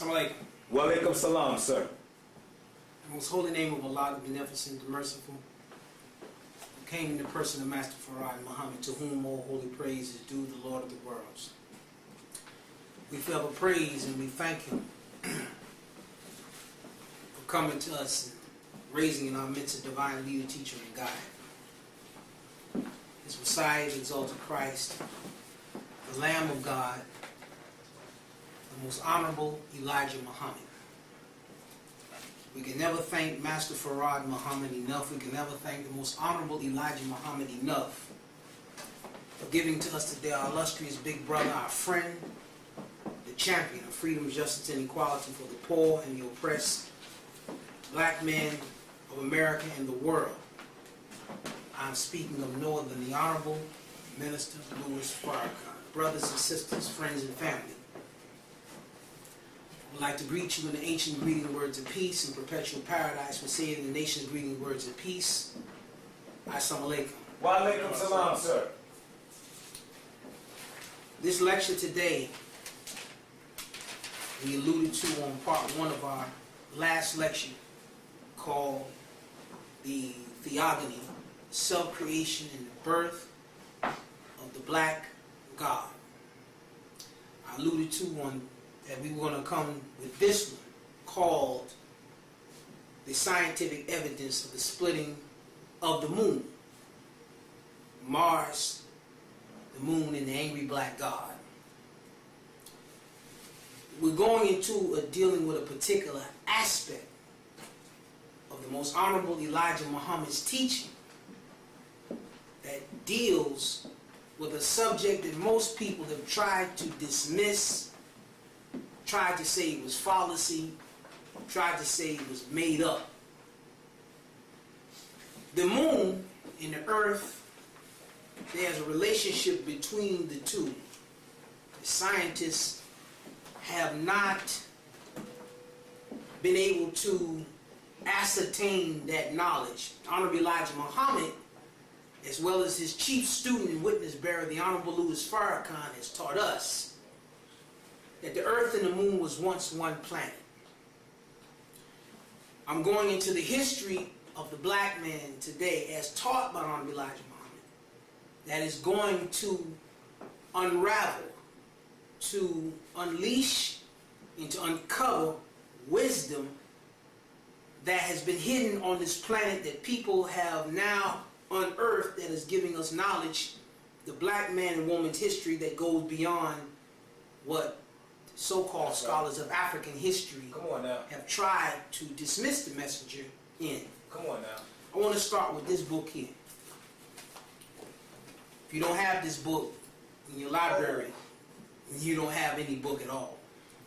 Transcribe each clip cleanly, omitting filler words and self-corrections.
Assalamu alaikum. Wa alaikum salam, sir. The most holy name of Allah, the beneficent, the merciful, who came in the person of Master Farad Muhammad, to whom all holy praise is due, the Lord of the worlds. We forever praise and we thank Him for coming to us and raising in our midst a divine leader, teacher, and guide. His Messiah, the exalted Christ, the Lamb of God, the most honorable Elijah Muhammad. We can never thank Master Farad Muhammad enough. We can never thank the most honorable Elijah Muhammad enough for giving to us today our illustrious big brother, our friend, the champion of freedom, justice, and equality for the poor and the oppressed, black men of America and the world. I'm speaking of no other than the Honorable Minister Louis Farrakhan. Brothers and sisters, friends and family, I would like to greet you in the ancient greeting words of peace and perpetual paradise. We say it in the nation's greeting words of peace. Assalamu alaikum. Wa alaikum salam, sir. This lecture today, we alluded to on part one of our last lecture, called the Theogony, Self-Creation and the Birth of the Black God. I alluded to one that we were going to come with this one, called the scientific evidence of the splitting of the moon. Mars, the moon, and the angry black god. We're going into dealing with a particular aspect of the most honorable Elijah Muhammad's teaching that deals with a subject that most people have tried to dismiss, tried to say it was fallacy, tried to say it was made up. The moon and the earth, there's a relationship between the two. The scientists have not been able to ascertain that knowledge. Honorable Elijah Muhammad, as well as his chief student and witness bearer, the Honorable Louis Farrakhan, has taught us that the earth and the moon was once one planet. I'm going into the history of the black man today as taught by Honorable Elijah Muhammad, that is going to unravel, to unleash, and to uncover wisdom that has been hidden on this planet that people have now unearthed, that is giving us knowledge, the black man and woman's history that goes beyond what so-called scholars of African history have tried to dismiss the messenger in. Come on now. I want to start with this book here. If you don't have this book in your library, you don't have any book at all.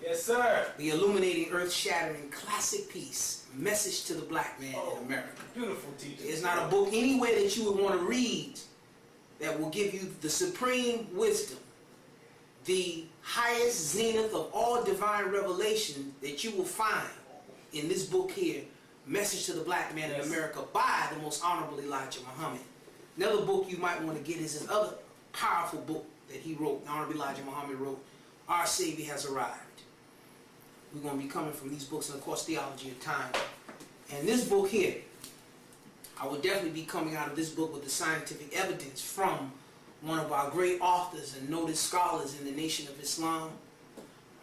Yes, sir. The illuminating, earth-shattering classic piece, Message to the Black Man in America. Beautiful teaching. There's not a book anywhere that you would want to read that will give you the supreme wisdom, the highest zenith of all divine revelation that you will find in this book here, Message to the Black Man in America, by the most honorable Elijah Muhammad. Another book you might want to get is his other powerful book that he wrote, the Honorable Elijah Muhammad wrote, Our Savior Has Arrived. We're going to be coming from these books, and of course, Theology of Time. And this book here, I will definitely be coming out of this book with the scientific evidence from one of our great authors and noted scholars in the Nation of Islam,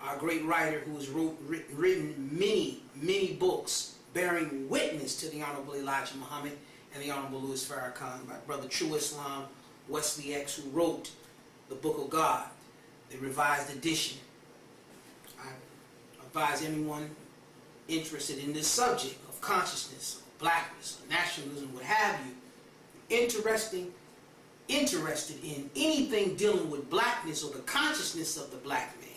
our great writer who has written many books bearing witness to the Honorable Elijah Muhammad and the Honorable Louis Farrakhan, my brother True Islam, Wesley X, who wrote the Book of God, the revised edition. I advise anyone interested in this subject of consciousness, of blackness, of nationalism, what have you, interested in anything dealing with blackness or the consciousness of the black man,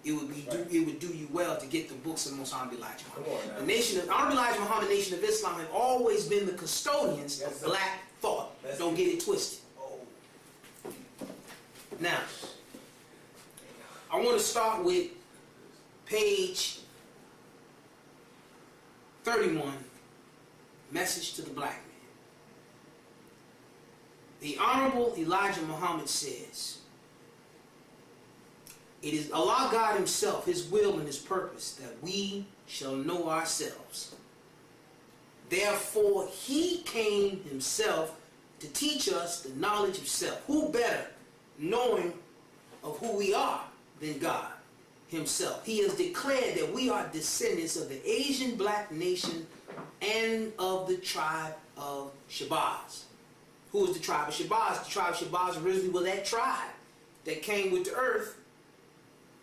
it would do you well to get the books of the most honorable Elijah Muhammad. The nation of Honorable Elijah Muhammad, Nation of Islam, have always been the custodians of black thought. Don't get it twisted. Now, I want to start with page 31, Message to the Black Man. The Honorable Elijah Muhammad says, It is Allah God himself, his will and his purpose, that we shall know ourselves. Therefore, he came himself to teach us the knowledge of self. Who better knowing of who we are than God himself? He has declared that we are descendants of the Asian black nation and of the tribe of Shabazz. Who is the tribe of Shabazz? The tribe of Shabazz originally was that tribe that came with the earth,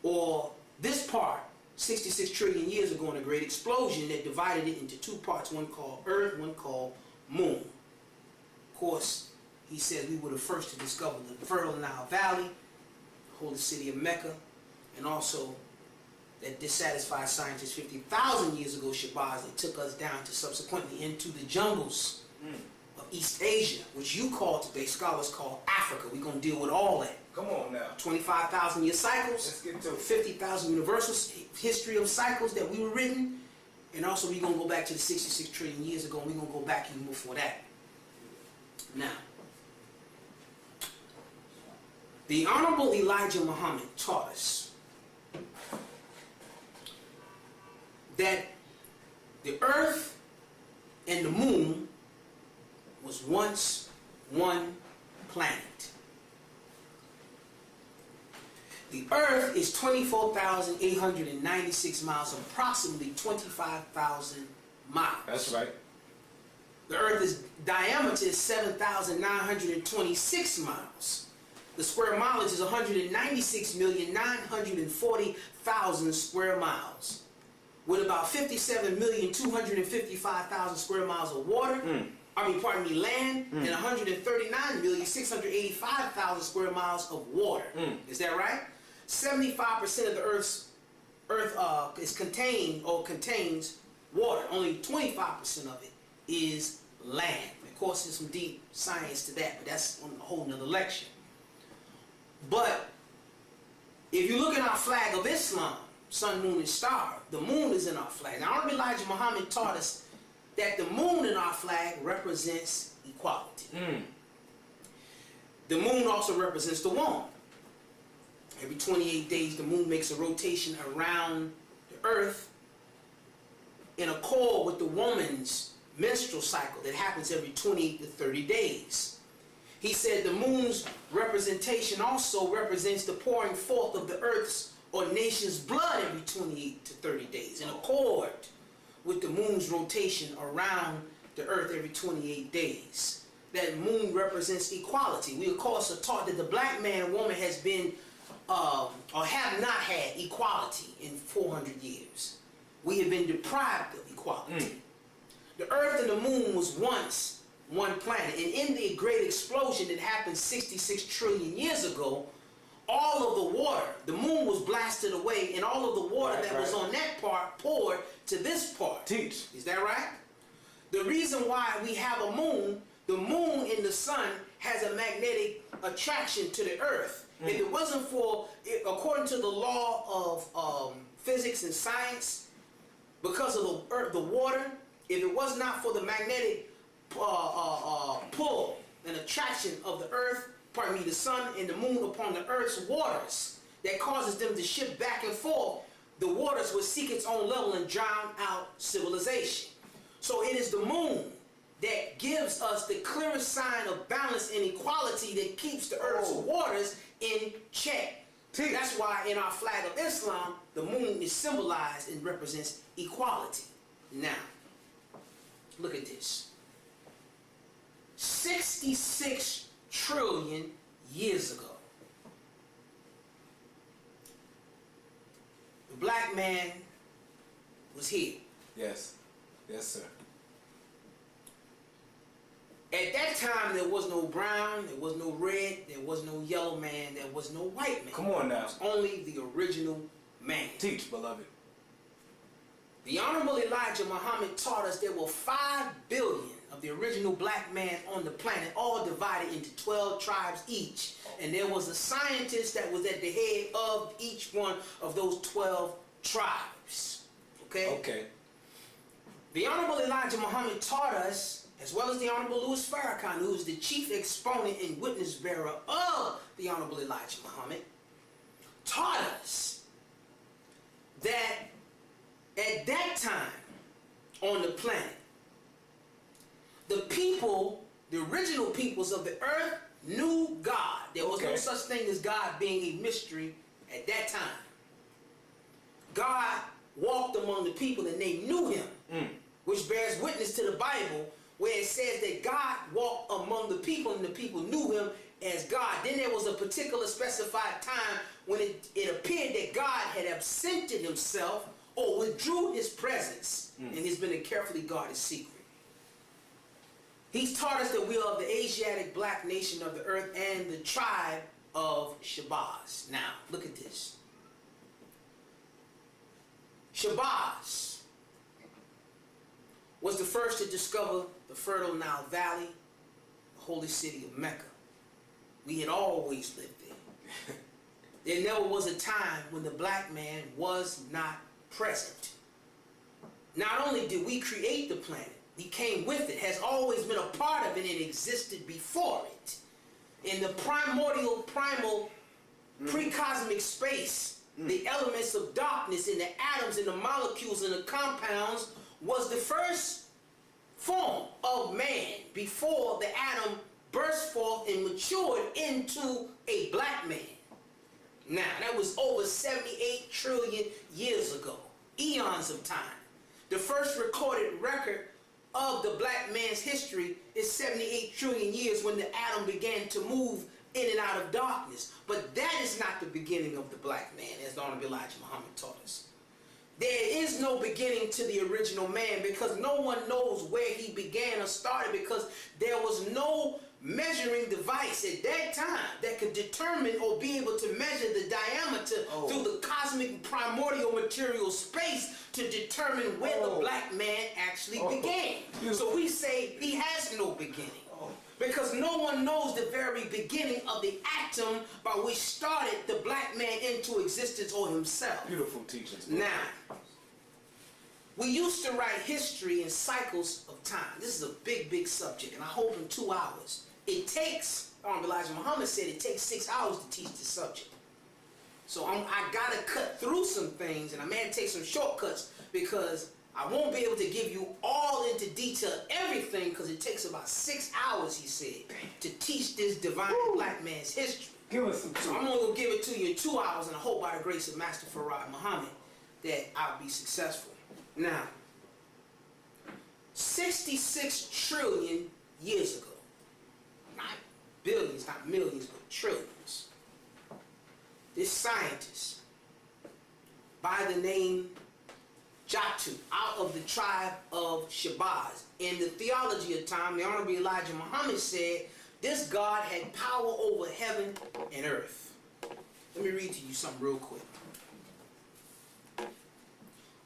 or this part, 66 trillion years ago in a great explosion that divided it into two parts, one called Earth, one called Moon. Of course, he said we were the first to discover the fertile Nile Valley, the holy city of Mecca, and also that dissatisfied scientists 50,000 years ago, Shabazz, that took us down to subsequently into the jungles of East Asia, which you call today, scholars call Africa. We're going to deal with all that. Come on now. 25,000 year cycles, Let's get to it. 50,000 universal history of cycles that we were written, and also we're going to go back to the 66 trillion years ago, and we're going to go back even before that. Now, the Honorable Elijah Muhammad taught us that the earth and the moon was once one planet. The earth is 24,896 miles, approximately 25,000 miles. That's right. The earth's diameter is 7,926 miles. The square mileage is 196,940,000 square miles, with about 57,255,000 square miles of water. Land, and 139,685,000 square miles of water. Is that right? 75% of the earth is contained or contains water. Only 25% of it is land. Of course, there's some deep science to that, but that's on a whole nother lecture. But if you look at our flag of Islam, sun, moon, and star, the moon is in our flag. Now, Honorable Elijah Muhammad taught us that the moon in our flag represents equality. The moon also represents the woman. Every 28 days, the moon makes a rotation around the earth in accord with the woman's menstrual cycle that happens every 28 to 30 days. He said the moon's representation also represents the pouring forth of the earth's or nation's blood every 28 to 30 days in accord with the moon's rotation around the earth every 28 days. That moon represents equality. We of course are taught that the black man and woman has been or have not had equality in 400 years. We have been deprived of equality. The earth and the moon was once one planet, and in the great explosion that happened 66 trillion years ago, all of the water, the moon was blasted away, and all of the water that was on that part poured to this part. Teach. Is that right? The reason why we have a moon, the moon and the sun has a magnetic attraction to the earth. If it wasn't for, according to the law of physics and science, because of the earth, the water, if it was not for the magnetic pull and attraction of the earth, the sun and the moon upon the earth's waters that causes them to shift back and forth, the waters would seek its own level and drown out civilization. So it is the moon that gives us the clearest sign of balance and equality that keeps the earth's waters in check. That's why in our flag of Islam, the moon is symbolized and represents equality. Now, look at this. 66 trillion years ago, the black man was here. Yes. Yes, sir. At that time, there was no brown, there was no red, there was no yellow man, there was no white man. Come on now. It was only the original man. Teach, beloved. The Honorable Elijah Muhammad taught us there were 5 billion of the original black man on the planet, all divided into 12 tribes each. And there was a scientist that was at the head of each one of those 12 tribes. Okay? Okay. The Honorable Elijah Muhammad taught us, as well as the Honorable Louis Farrakhan, who is the chief exponent and witness bearer of the Honorable Elijah Muhammad, taught us that at that time on the planet, the people, the original peoples of the earth, knew God. There was no such thing as God being a mystery at that time. God walked among the people and they knew him, which bears witness to the Bible, where it says that God walked among the people and the people knew him as God. Then there was a particular specified time when it appeared that God had absented himself or withdrew his presence, and it's been a carefully guarded secret. He's taught us that we are of the Asiatic black nation of the earth and the tribe of Shabazz. Now, look at this. Shabazz was the first to discover the fertile Nile Valley, the holy city of Mecca. We had always lived there. There never was a time when the black man was not present. Not only did we create the planet, we came with it, has always been a part of it, and existed before it. In the primal, pre-cosmic space, the elements of darkness in the atoms and the molecules and the compounds was the first form of man before the atom burst forth and matured into a black man. Now, that was over 78 trillion years ago, eons of time. The first recorded record of the black man's history is 78 trillion years when the atom began to move in and out of darkness. But that is not the beginning of the black man, as the Honorable Elijah Muhammad taught us. There is no beginning to the original man, because no one knows where he began or started, because there was no measuring device at that time that could determine or be able to measure the diameter through the cosmic primordial material space to determine where the black man actually began. So we say he has no beginning, because no one knows the very beginning of the atom by which started the black man into existence or himself. Beautiful teachings. Now, we used to write history in cycles of time. This is a big, big subject, and I hope in 2 hours. It takes, Elijah Muhammad said, it takes 6 hours to teach the subject. So I got to cut through some things, and I may take some shortcuts, because I won't be able to give you all into detail everything, because it takes about 6 hours, he said, to teach this divine black man's history. Give us some. So I'm going to give it to you in 2 hours, and I hope by the grace of Master Farad Muhammad that I'll be successful. Now, 66 trillion years ago, not billions, not millions, but trillions, this scientist by the name Jatu, out of the tribe of Shabazz, in the theology of time, the Honorable Elijah Muhammad said this God had power over heaven and earth. Let me read to you something real quick.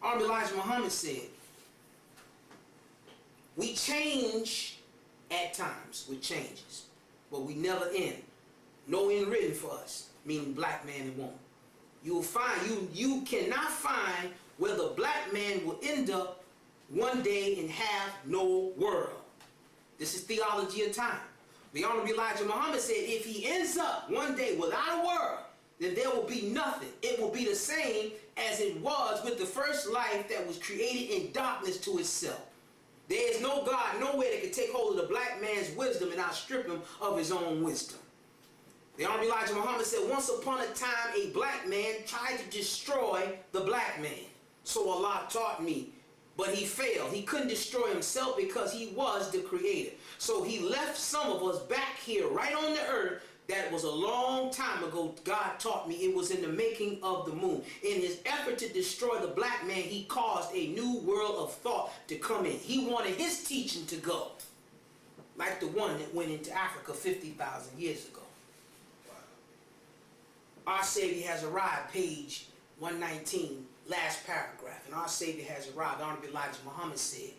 Honorable Elijah Muhammad said, we change at times with changes, but we never end. No end written for us, meaning black man and woman. You will find, you cannot find where the black man will end up one day and have no world. This is theology of time. The Honorable Elijah Muhammad said if he ends up one day without a world, then there will be nothing. It will be the same as it was with the first life that was created in darkness to itself. There is no God nowhere that can take hold of the black man's wisdom and outstrip him of his own wisdom. The Honorable Elijah Muhammad said, once upon a time a black man tried to destroy the black man. So Allah taught me, but he failed. He couldn't destroy himself because he was the creator. So he left some of us back here right on the earth. That was a long time ago. God taught me it was in the making of the moon. In his effort to destroy the black man, he caused a new world of thought to come in. He wanted his teaching to go, like the one that went into Africa 50,000 years ago. Our Savior has arrived, page 119, last paragraph. And our Savior has arrived. Honorable Elijah Muhammad said,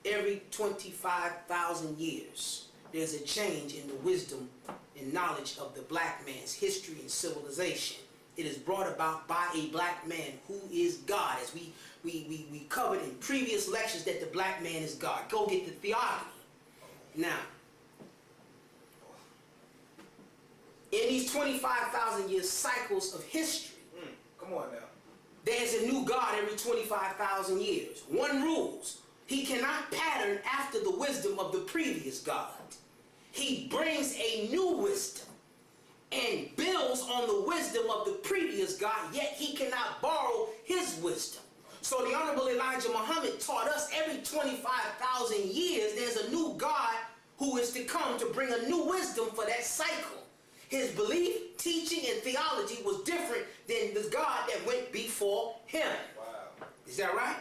every 25,000 years, there's a change in the wisdom and knowledge of the black man's history and civilization. It is brought about by a black man who is God, as we covered in previous lectures that the black man is God. Go get the theology. Now, in these 25,000 year cycles of history, Come on now. There's a new God every 25,000 years. One rules. He cannot pattern after the wisdom of the previous God. He brings a new wisdom and builds on the wisdom of the previous God, yet he cannot borrow his wisdom. So the Honorable Elijah Muhammad taught us every 25,000 years there's a new God who is to come to bring a new wisdom for that cycle. His belief, teaching, and theology was different than the God that went before him. Wow. Is that right?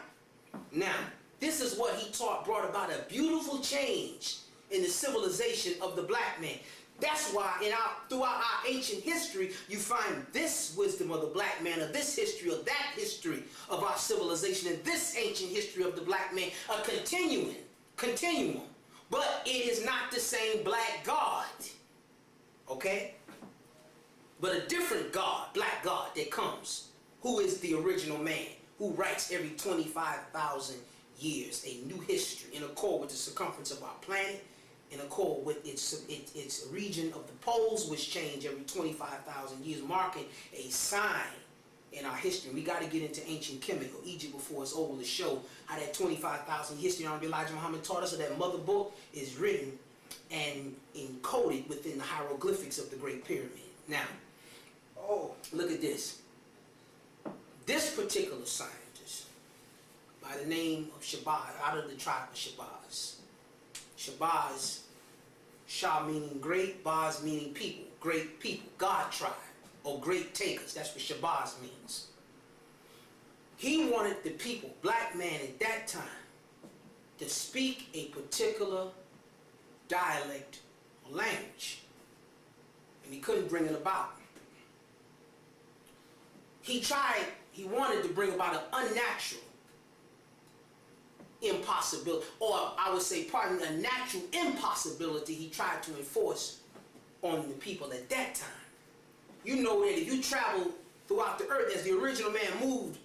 Now, this is what he taught brought about a beautiful change in the civilization of the black man. That's why throughout our ancient history, you find this wisdom of the black man, or this history, or that history of our civilization, and this ancient history of the black man, a continuum. But it is not the same black God, okay? But a different God, black God, that comes, who is the original man, who writes every 25,000 years a new history in accord with the circumference of our planet, in accord with its region of the poles, which change every 25,000 years, marking a sign in our history. We got to get into ancient chemical, Egypt before it's over, to show how that 25,000 history Honorable Elijah Muhammad taught us, that mother book is written and encoded within the hieroglyphics of the Great Pyramid. Now, look at this. This particular scientist, by the name of Shabazz, out of the tribe of Shabazz. Shabazz, Shah meaning great, Baz meaning people, great people, God tribe, or great takers. That's what Shabazz means. He wanted the people, black man at that time, to speak a particular dialect or language, and he couldn't bring it about. He wanted to bring about an unnatural impossibility, or I would say, pardon me, a natural impossibility he tried to enforce on the people at that time. You know that if you travel throughout the earth as the original man moved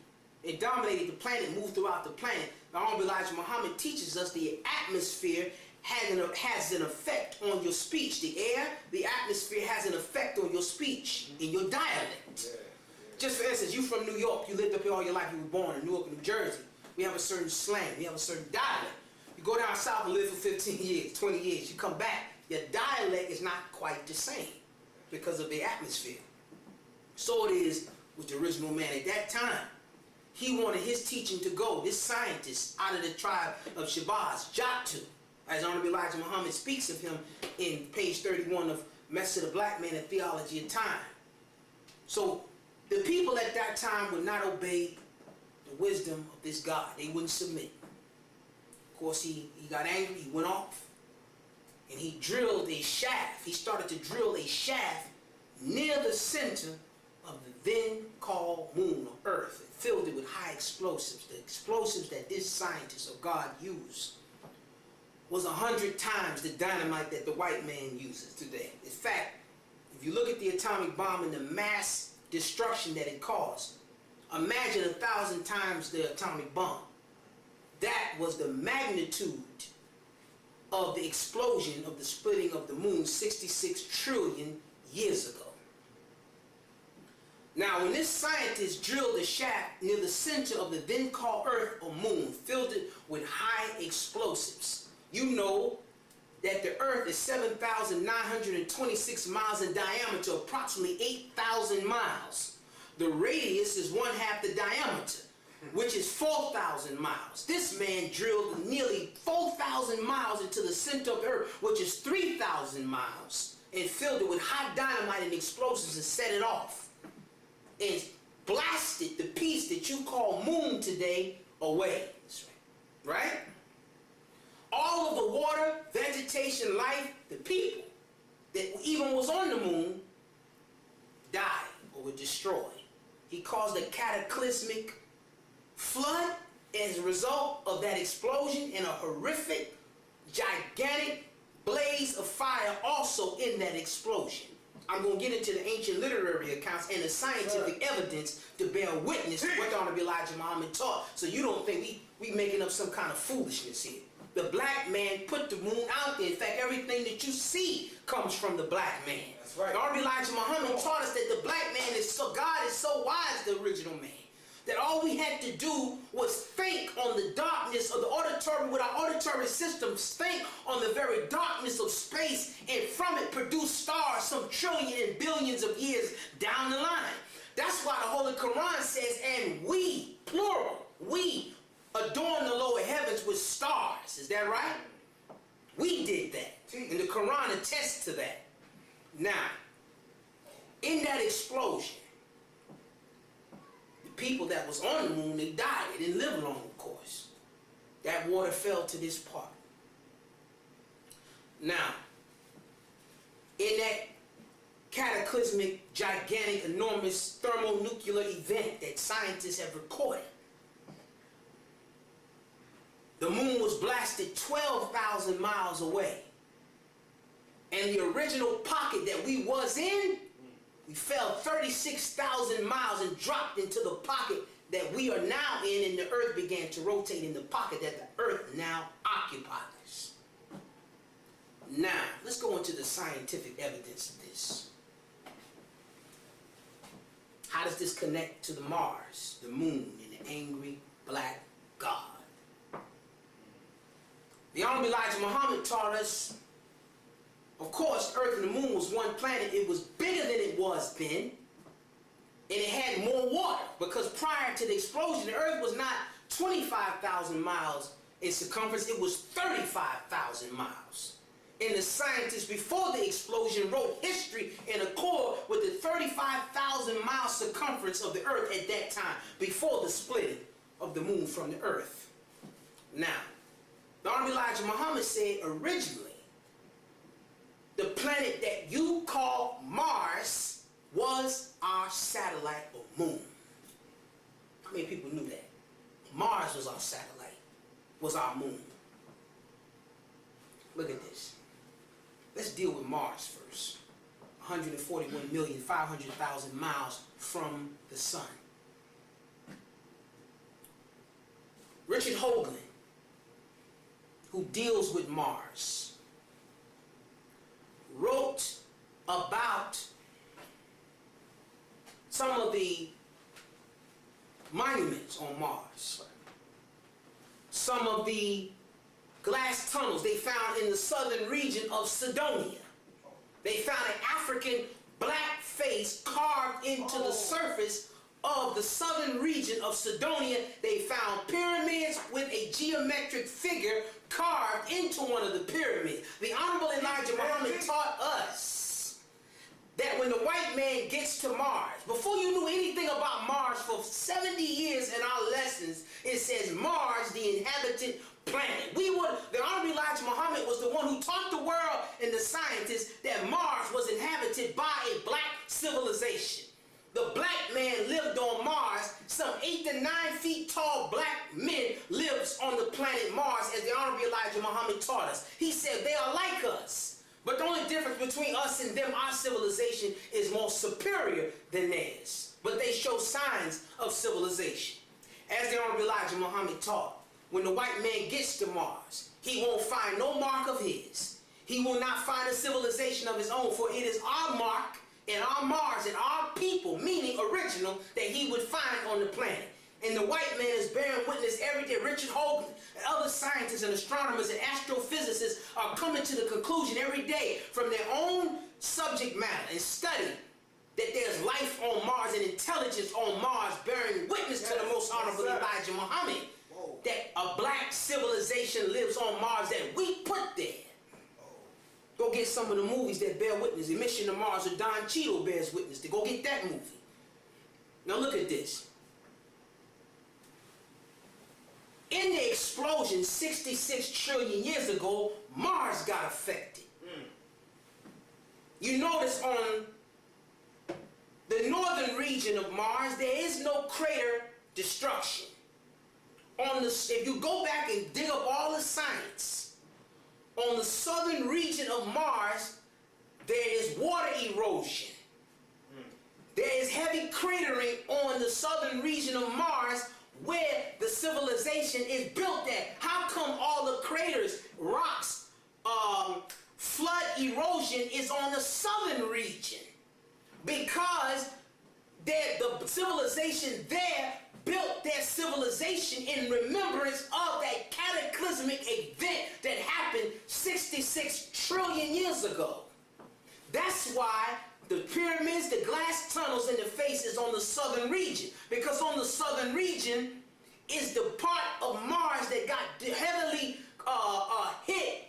and dominated the planet, moved throughout the planet, the Honorable Elijah Muhammad teaches us the atmosphere has an effect on your speech. The air, the atmosphere has an effect on your speech, in your dialect. Just for instance, you from New York, you lived up here all your life, you were born in Newark, New Jersey. We have a certain slang, we have a certain dialect. You go down south and live for 15 years, 20 years, you come back, your dialect is not quite the same because of the atmosphere. So it is with the original man at that time. He wanted his teaching to go, this scientist out of the tribe of Shabazz, Jatu, as Honorable Elijah Muhammad speaks of him in page 31 of Message of the Black Man and Theology of Time. So the people at that time would not obey the wisdom of this God. They wouldn't submit. Of course, he got angry, he went off, and he drilled a shaft. He started to drill a shaft near the center of the then called moon or earth, and filled it with high explosives. The explosives that this scientist of God used was 100 times the dynamite that the white man uses today. In fact, if you look at the atomic bomb and the mass destruction that it caused, imagine 1,000 times the atomic bomb. That was the magnitude of the explosion of the splitting of the moon 66 trillion years ago. Now, when this scientist drilled a shaft near the center of the then called Earth or moon, filled it with high explosives, you know that the Earth is 7,926 miles in diameter, approximately 8,000 miles. The radius is 1/2 the diameter, which is 4,000 miles. This man drilled nearly 4,000 miles into the center of the Earth, which is 3,000 miles, and filled it with hot dynamite and explosives and set it off, and blasted the piece that you call moon today away. Right? All of the water, vegetation, life, the people that even was on the moon died or were destroyed. He caused a cataclysmic flood as a result of that explosion, and a horrific, gigantic blaze of fire also in that explosion. I'm going to get into the ancient literary accounts and the scientific evidence to bear witness to what the Honorable Elijah Muhammad taught, so you don't think we making up some kind of foolishness here. the black man put the moon out there. In fact, everything that you see comes from the black man. That's right. The Honorable Elijah Muhammad taught us that the black man is so, God is so wise, the original man, that all we had to do was think on the darkness of the auditory, with our auditory systems, think on the very darkness of space, and from it produce stars some trillion and billions of years down the line. That's why the Holy Qur'an says, and we, plural, we adorn the lower heavens with stars. Is that right? We did that. And the Quran attests to that. Now, in that explosion, the people that was on the moon, they died. They didn't live long, of course. That water fell to this part. Now, in that cataclysmic, gigantic, enormous thermonuclear event that scientists have recorded, the moon was blasted 12,000 miles away. And the original pocket that we was in, we fell 36,000 miles and dropped into the pocket that we are now in, and the earth began to rotate in the pocket that the earth now occupies. Now, let's go into the scientific evidence of this. How does this connect to the Mars, the moon, and the angry black God? The Honorable Elijah Muhammad taught us, of course, Earth and the moon was one planet. It was bigger than it was then, and it had more water, because prior to the explosion, the Earth was not 25,000 miles in circumference, it was 35,000 miles. And the scientists before the explosion wrote history in accord with the 35,000 mile circumference of the Earth at that time, before the splitting of the moon from the Earth. Now, the Honorable Elijah Muhammad said originally, the planet that you call Mars was our satellite or moon. How many people knew that? Mars was our satellite, was our moon. Look at this. Let's deal with Mars first. 141,500,000 miles from the sun. Richard Hoagland, who deals with Mars, wrote about some of the monuments on Mars, some of the glass tunnels they found in the southern region of Sidonia. They found an African black face carved into the surface of the southern region of Sidonia. They found pyramids with a geometric figure carved into one of the pyramids. The Honorable Elijah Muhammad taught us that when the white man gets to Mars, before you knew anything about Mars, for 70 years in our lessons, it says Mars, the inhabited planet. The Honorable Elijah Muhammad was the one who taught the world and the scientists that Mars was inhabited by a black civilization. The black man lived on Mars. Some 8 to 9 feet tall black men lives on the planet Mars, as the Honorable Elijah Muhammad taught us. He said they are like us, but the only difference between us and them, our civilization is more superior than theirs. But they show signs of civilization. As the Honorable Elijah Muhammad taught, when the white man gets to Mars, he won't find no mark of his. He will not find a civilization of his own, for it is our mark and our Mars and our people, meaning original, that he would find on the planet. And the white man is bearing witness every day. Richard Hoagland and other scientists and astronomers and astrophysicists are coming to the conclusion every day from their own subject matter and study that there's life on Mars and intelligence on Mars, bearing witness to the most honorable Elijah Muhammad, that a black civilization lives on Mars that we put there. Go get some of the movies that bear witness. The Mission to Mars, or Don Cheadle bears witness to. Go get that movie. Now look at this. In the explosion 66 trillion years ago, Mars got affected. You notice on the northern region of Mars, there is no crater destruction. If you go back and dig up all the science, on the southern region of Mars, there is water erosion. There is heavy cratering on the southern region of Mars where the civilization is built at. How come all the craters because the civilization there built their civilization in remembrance of that cataclysmic event that happened 66 trillion years ago. That's why the pyramids, the glass tunnels, and the face is on the southern region. Because on the southern region is the part of Mars that got heavily hit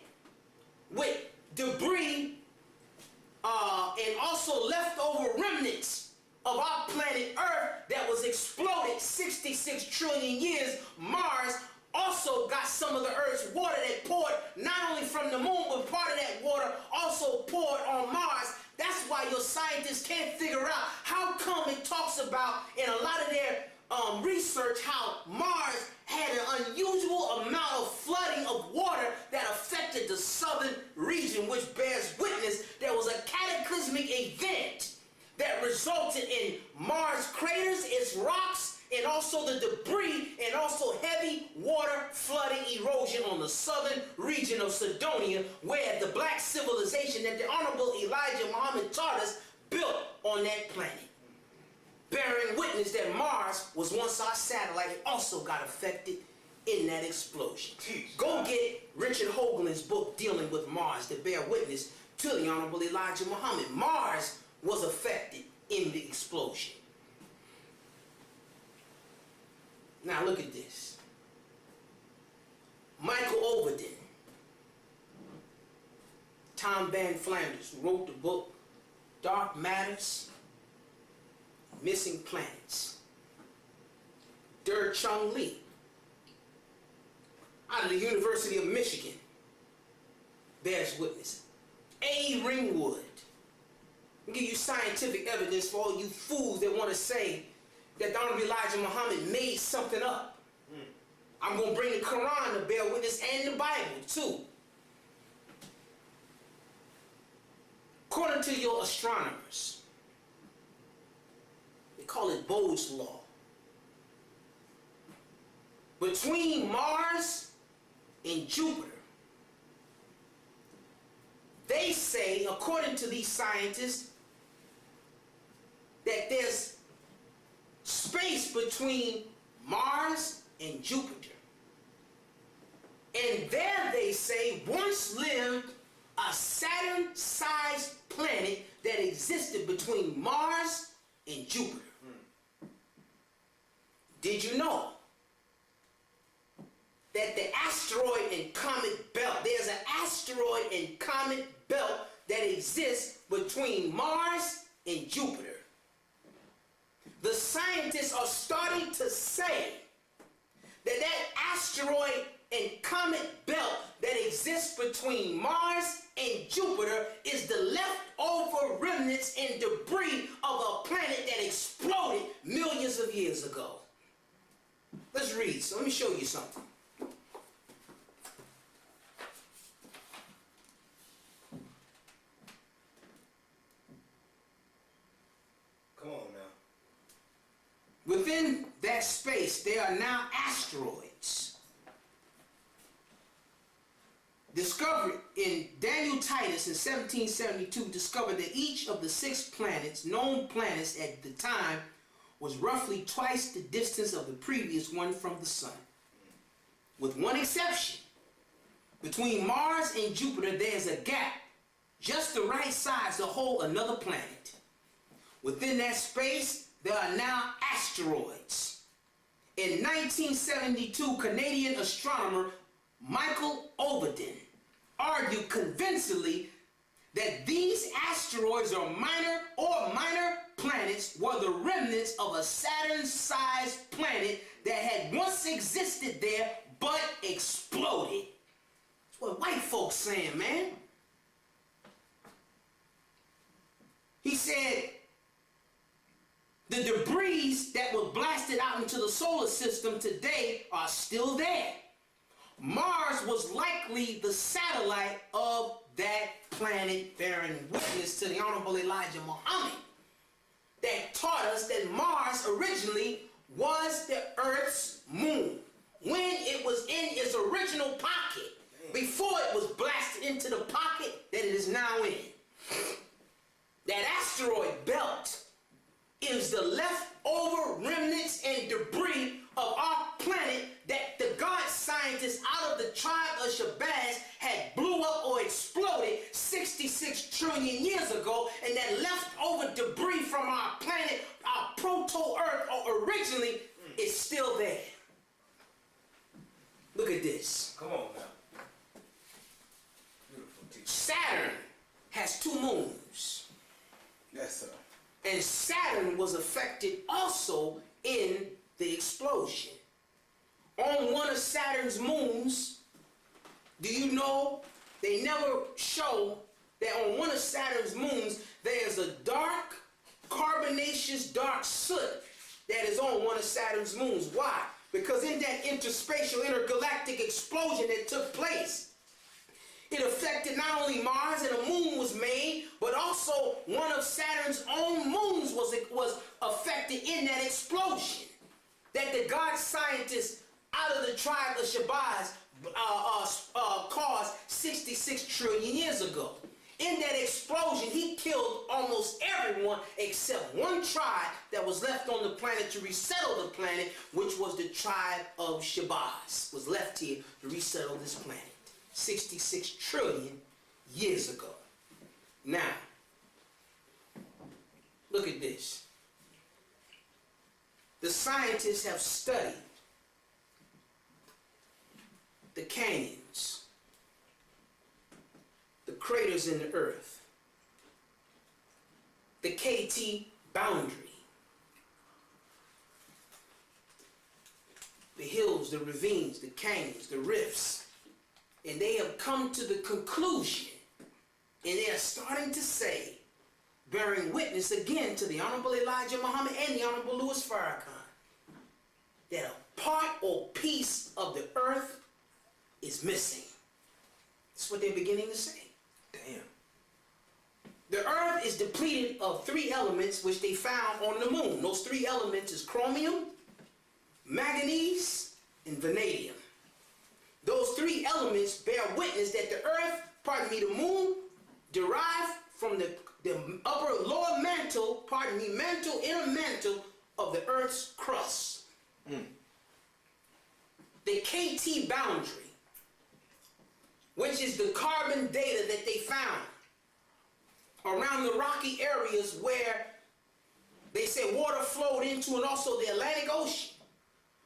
with debris and also leftover remnants of our planet Earth that was exploded 66 trillion years. Mars also got some of the Earth's water that poured not only from the moon, but part of that water also poured on Mars. That's why your scientists can't figure out how come it talks about in a lot of their research how Mars had an unusual amount of flooding of water that affected the southern region, which bears witness there was a cataclysmic event that resulted in Mars craters, its rocks, and also the debris, and also heavy water flooding erosion on the southern region of Cydonia, where the black civilization that the Honorable Elijah Muhammad taught us built on that planet. Bearing witness that Mars was once our satellite, it also got affected in that explosion. Go get Richard Hoagland's book dealing with Mars to bear witness to the Honorable Elijah Muhammad. Mars was affected in the explosion. Now look at this. Michael Overton, Tom Van Flanders, who wrote the book Dark Matters, Missing Planets. Der-Chung Lee, out of the University of Michigan, bears witness. A. Ringwood. I'll give you scientific evidence for all you fools that want to say that the Honorable Elijah Muhammad made something up. I'm going to bring the Qur'an to bear witness and the Bible too. According to your astronomers, they call it Bode's Law. Between Mars and Jupiter, they say, according to these scientists, that there's space between Mars and Jupiter. And there, they say, once lived a Saturn-sized planet that existed between Mars and Jupiter. Did you know that the asteroid and comet belt, there's an asteroid and comet belt that exists between Mars and Jupiter? The scientists are starting to say that that asteroid and comet belt that exists between Mars and Jupiter is the leftover remnants and debris of a planet that exploded millions of years ago. Let's read. So let me show you something. Come on now. Within that space, there are now asteroids. Discovered in Daniel Titus in 1772, discovered that each of the 6 planets, known planets at the time, was roughly twice the distance of the previous one from the sun. With one exception. Between Mars and Jupiter, there's a gap just the right size to hold another planet. Within that space, there are now asteroids. In 1972, Canadian astronomer Michael Overton argued convincingly that these asteroids or minor planets were the remnants of a Saturn-sized planet that had once existed there but exploded. That's what white folks saying, man. He said the debris that was blasted out into the solar system today are still there. Mars was likely the satellite of that planet, bearing witness to the Honorable Elijah Muhammad that taught us that Mars originally was the Earth's moon when it was in its original pocket, before it was blasted into the pocket that it is now in. That asteroid belt is the leftover remnants and debris of our planet that the God scientists out of the tribe of Shabazz had blew up or exploded 66 trillion years ago, and that leftover debris from our planet, our proto-Earth, or originally, is still there. Look at this. Come on now. Beautiful teacher. Saturn has 2 moons. Yes, sir. And Saturn was affected also in the explosion. On one of Saturn's moons, do you know, they never show that on one of Saturn's moons, there's a dark, carbonaceous dark soot that is on one of Saturn's moons. Why? Because in that interspatial, intergalactic explosion that took place, it affected not only Mars and a moon was made, but also one of Saturn's own moons was affected in that explosion that the God scientists out of the tribe of Shabazz caused 66 trillion years ago. In that explosion, he killed almost everyone except one tribe that was left on the planet to resettle the planet, which was the tribe of Shabazz, was left here to resettle this planet 66 trillion years ago. Now, look at this. The scientists have studied the canyons, the craters in the earth, the KT boundary, the hills, the ravines, the canyons, the rifts, and they have come to the conclusion, and they are starting to say, bearing witness again to the Honorable Elijah Muhammad and the Honorable Louis Farrakhan, that a part or piece of the earth is missing. That's what they're beginning to say. Damn. The earth is depleted of 3 elements which they found on the moon. Those 3 elements is chromium, manganese, and vanadium. Those 3 elements bear witness that the earth, the moon, derived from the upper lower mantle, mantle, inner mantle of the earth's crust. The KT boundary, which is the carbon data that they found around the rocky areas where they said water flowed into, and also the Atlantic Ocean.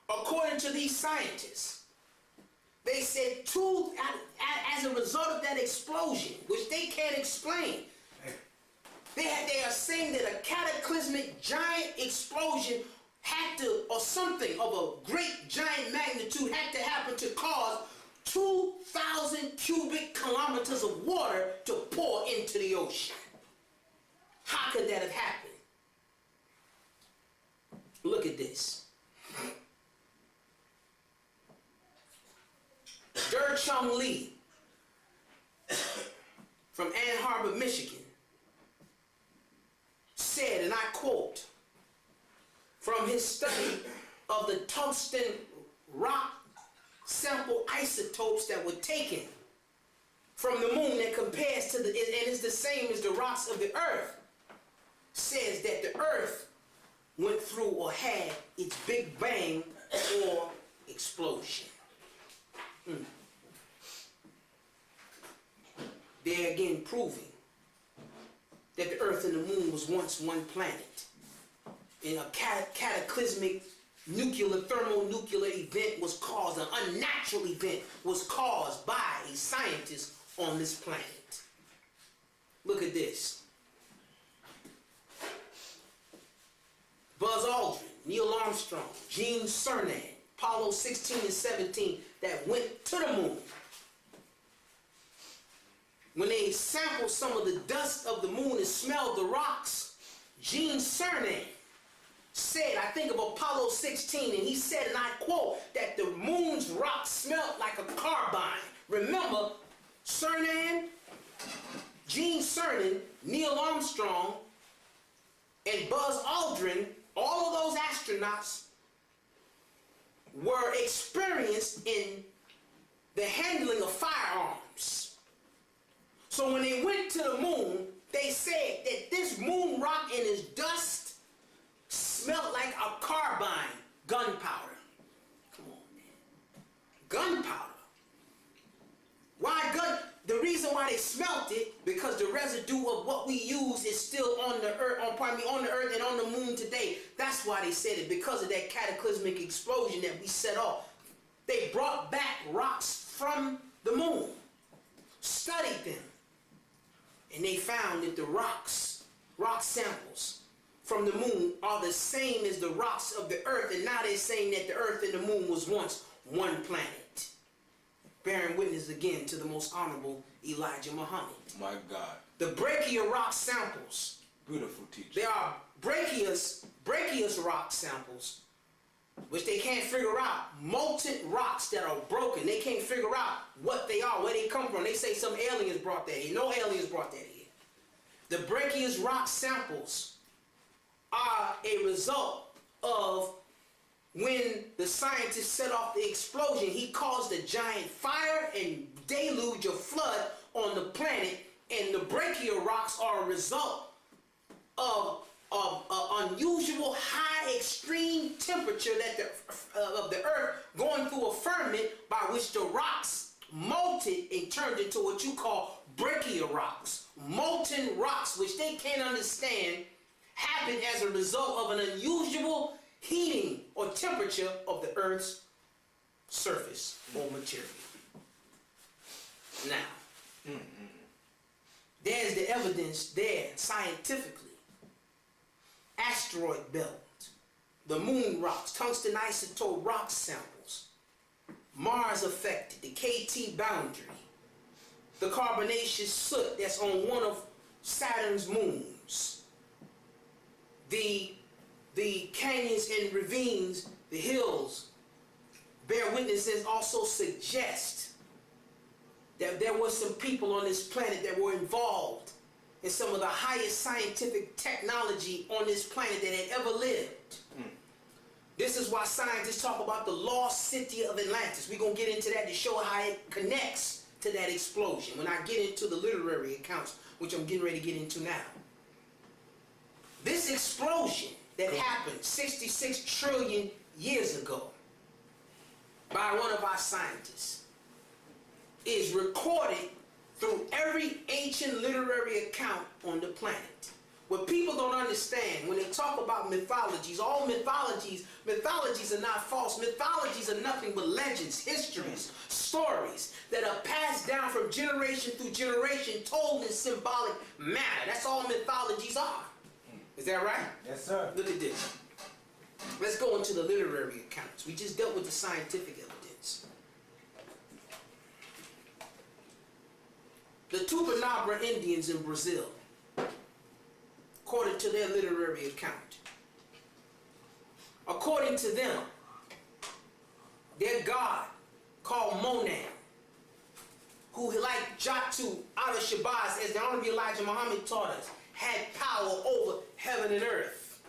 According to these scientists, they said as a result of that explosion, which they can't explain, they are saying that a cataclysmic giant explosion had to, or something of a great giant magnitude had to happen to cause 2,000 cubic kilometers of water to pour into the ocean. How could that have happened? Look at this. Der-Chung Lee from Ann Arbor, Michigan said, and I quote, from his study of the tungsten rock sample isotopes that were taken from the moon that compares to and is the same as the rocks of the earth, says that the earth went through or had its big bang or explosion. They're again proving that the earth and the moon was once one planet, and a cataclysmic thermonuclear event was caused, an unnatural event was caused by a scientist on this planet. Look at this. Buzz Aldrin, Neil Armstrong, Gene Cernan, Apollo 16 and 17 that went to the moon. When they sampled some of the dust of the moon and smelled the rocks, Gene Cernan said, I think of Apollo 16, and he said, and I quote, that the moon's rocks smelled like a carbine. Remember, Cernan, Gene Cernan, Neil Armstrong, and Buzz Aldrin, all of those astronauts were experienced in the handling of firearms. So when they went to the moon, they said that this moon rock and its dust smelled like a carbine, gunpowder. Come on, man. Gunpowder. Why gun? The reason why they smelt it, because the residue of what we use is still on the earth, on the earth and on the moon today. That's why they said it, because of that cataclysmic explosion that we set off. They brought back rocks from the moon, studied them, and they found that the rock samples from the moon are the same as the rocks of the earth, and now they're saying that the earth and the moon was once one planet. Bearing witness again to the most honorable Elijah Muhammad. My God. The brachial rock samples. Beautiful teacher. They are brachious rock samples, which they can't figure out. Molten rocks that are broken. They can't figure out what they are, where they come from. They say some aliens brought that here. No aliens brought that here. The brachious rock samples are a result of when the scientists set off the explosion. He caused a giant fire and deluge of flood on the planet, and the brachial rocks are a result of unusual high extreme temperature that of the earth going through a ferment by which the rocks molted and turned into what you call brachial rocks. Molten rocks, which they can't understand, happened as a result of an unusual heating or temperature of the earth's surface or material. Now, there's the evidence there scientifically. Asteroid belt, the moon rocks, tungsten isotope rock samples, Mars affected, the KT boundary, the carbonaceous soot that's on one of Saturn's moons, the canyons and ravines, the hills, bear witnesses also suggest that there were some people on this planet that were involved in some of the highest scientific technology on this planet that had ever lived. This is why scientists talk about the lost city of Atlantis. We're going to get into that to show how it connects to that explosion when I get into the literary accounts, which I'm getting ready to get into now. This explosion that happened 66 trillion years ago by one of our scientists is recorded through every ancient literary account on the planet. What people don't understand when they talk about mythologies, all mythologies are not false. Mythologies are nothing but legends, histories, stories that are passed down from generation through generation, told in symbolic manner. That's all mythologies are. Is that right? Yes, sir. Look at this. Let's go into the literary accounts. We just dealt with the scientific evidence. The Tupinambá Indians in Brazil, according to their literary account, according to them, their god called Monan, who like Jatu out of Shabazz, as the Honorable Elijah Muhammad taught us, had power over heaven and earth.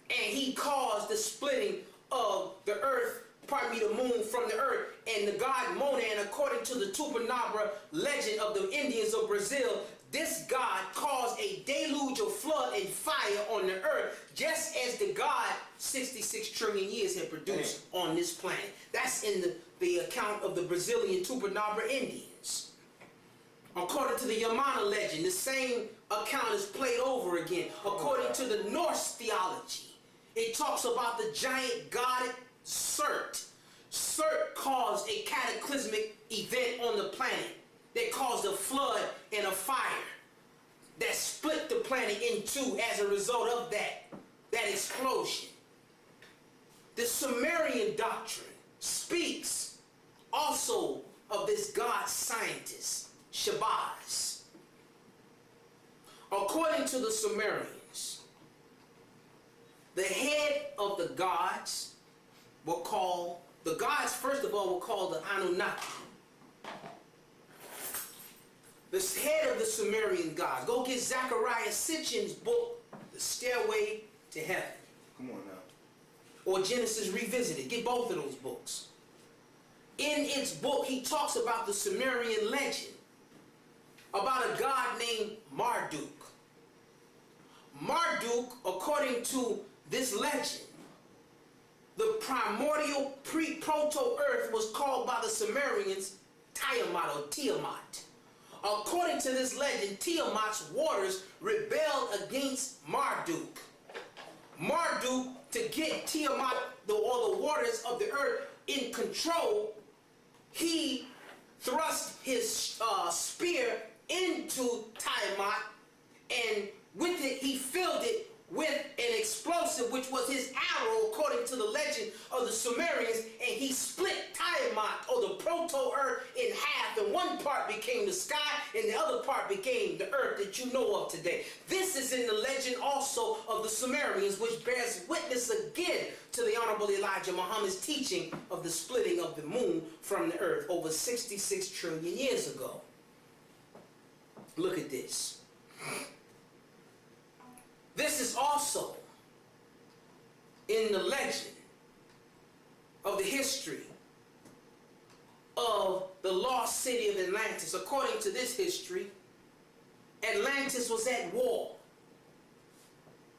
And he caused the splitting of the earth, the moon from the earth. And the god Monan, according to the Tupinambá legend of the Indians of Brazil, this god caused a deluge of flood and fire on the earth, just as the god 66 trillion years had produced on this planet. That's in the account of the Brazilian Tupinambá Indians. According to the Yamana legend, the same account is played over again. According to the Norse theology, it talks about the giant god Surt. Surt caused a cataclysmic event on the planet that caused a flood and a fire that split the planet in two as a result of that explosion. The Sumerian doctrine speaks also of this god scientist, Shabazz. According to the Sumerians, the head of the gods were called, the gods first of all were called the Anunnaki. The head of the Sumerian gods. Go get Zechariah Sitchin's book, The Stairway to Heaven. Come on now. Or Genesis Revisited. Get both of those books. In its book, he talks about the Sumerian legend, about a god named Marduk, Marduk, according to this legend, the primordial proto-earth was called by the Sumerians Tiamat or Tiamat. According to this legend, Tiamat's waters rebelled against Marduk. Marduk, to get Tiamat, or the waters of the earth, in control, he thrust his spear into Tiamat, and with it he filled it with an explosive, which was his arrow, according to the legend of the Sumerians, and he split Tiamat, or the proto-earth, in half, and one part became the sky, and the other part became the earth that you know of today. This is in the legend also of the Sumerians, which bears witness again to the Honorable Elijah Muhammad's teaching of the splitting of the moon from the earth over 66 trillion years ago. Look at this. This is also in the legend of the history of the lost city of Atlantis. According to this history, Atlantis was at war,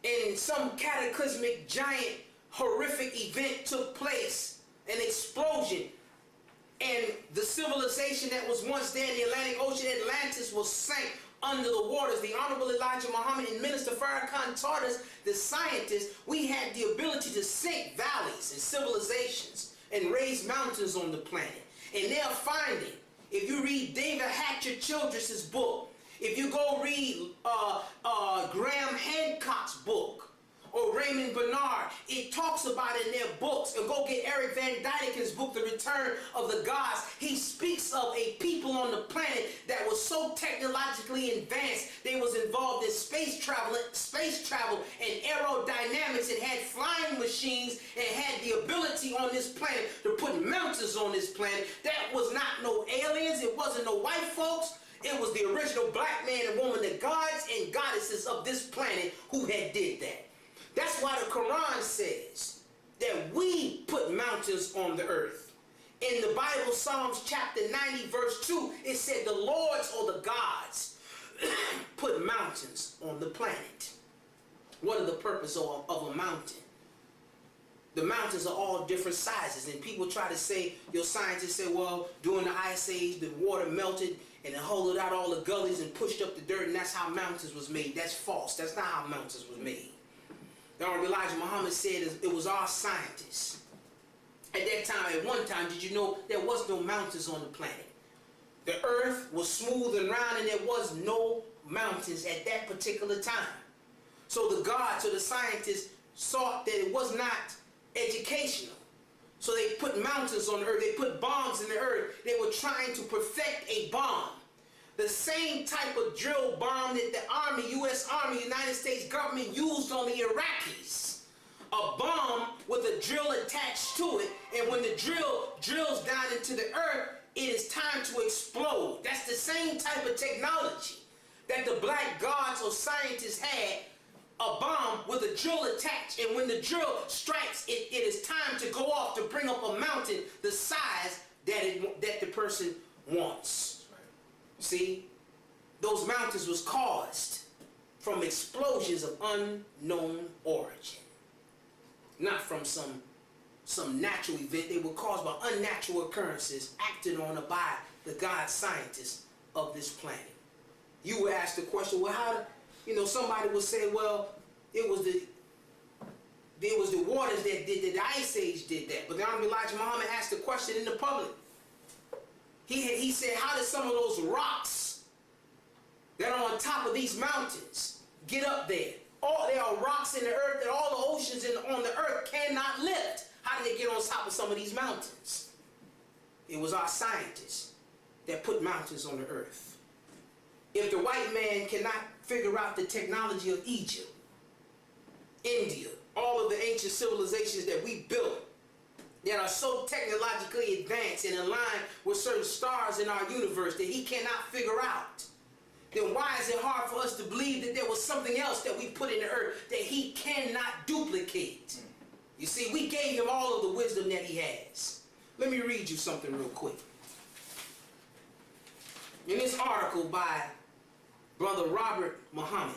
and some cataclysmic, giant, horrific event took place, an explosion, and the civilization that was once there in the Atlantic Ocean, Atlantis, was sank under the waters. The Honorable Elijah Muhammad and Minister Farrakhan taught us, the scientists, we had the ability to sink valleys and civilizations and raise mountains on the planet. And they're finding, if you read David Hatcher Childress's book, if you go read Graham Hancock's book, or Raymond Bernard, it talks about in their books, and go get Eric Van Dyken's book, The Return of the Gods. He speaks of a people on the planet that was so technologically advanced, they was involved in space travel and aerodynamics, and had flying machines, and had the ability on this planet to put mountains on this planet. That was not no aliens, it wasn't no white folks. It was the original black man and woman, the gods and goddesses of this planet, who had did that. That's why the Qur'an says that we put mountains on the earth. In the Bible, Psalms chapter 90, verse 2, it said the lords or the gods put mountains on the planet. What are the purpose of a mountain? The mountains are all different sizes, and people try to say, your scientists say, well, during the Ice Age, the water melted and it hollowed out all the gullies and pushed up the dirt, and that's how mountains was made. That's false. That's not how mountains was made. The Honorable Elijah Muhammad said it was our scientists. At that time, at one time, did you know there was no mountains on the planet? The earth was smooth and round, and there was no mountains at that particular time. So the gods or the scientists thought that it was not educational. So they put mountains on the earth. They put bombs in the earth. They were trying to perfect a bomb. The same type of drill bomb that the Army, U.S. Army, United States government used on the Iraqis. A bomb with a drill attached to it, and when the drill drills down into the earth, it is time to explode. That's the same type of technology that the black gods or scientists had, a bomb with a drill attached, and when the drill strikes, it is time to go off to bring up a mountain the size that the person wants. See, those mountains was caused from explosions of unknown origin, not from some natural event. They were caused by unnatural occurrences acted on by the god scientists of this planet. You would ask the question, well, how? Somebody would say, well, it was the waters that did that. The Ice Age did that. But the Honorable Elijah Muhammad asked the question in the public. He said, how did some of those rocks that are on top of these mountains get up there? There are rocks in the earth that all the oceans on the earth cannot lift. How did they get on top of some of these mountains? It was our scientists that put mountains on the earth. If the white man cannot figure out the technology of Egypt, India, all of the ancient civilizations that we built, that are so technologically advanced and aligned with certain stars in our universe that he cannot figure out, then why is it hard for us to believe that there was something else that we put in the earth that he cannot duplicate? You see, we gave him all of the wisdom that he has. Let me read you something real quick. In this article by Brother Robert Muhammad,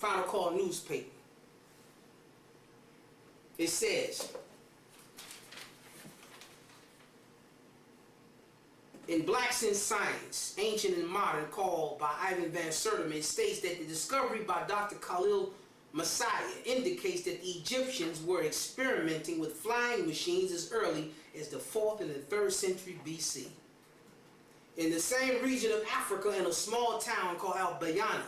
Final Call newspaper. It says, in Blacks in Science, Ancient and Modern, called by Ivan Van Sertima, states that the discovery by Dr. Khalil Messiah indicates that the Egyptians were experimenting with flying machines as early as the 4th and the 3rd century BC. In the same region of Africa, in a small town called Al-Bayana,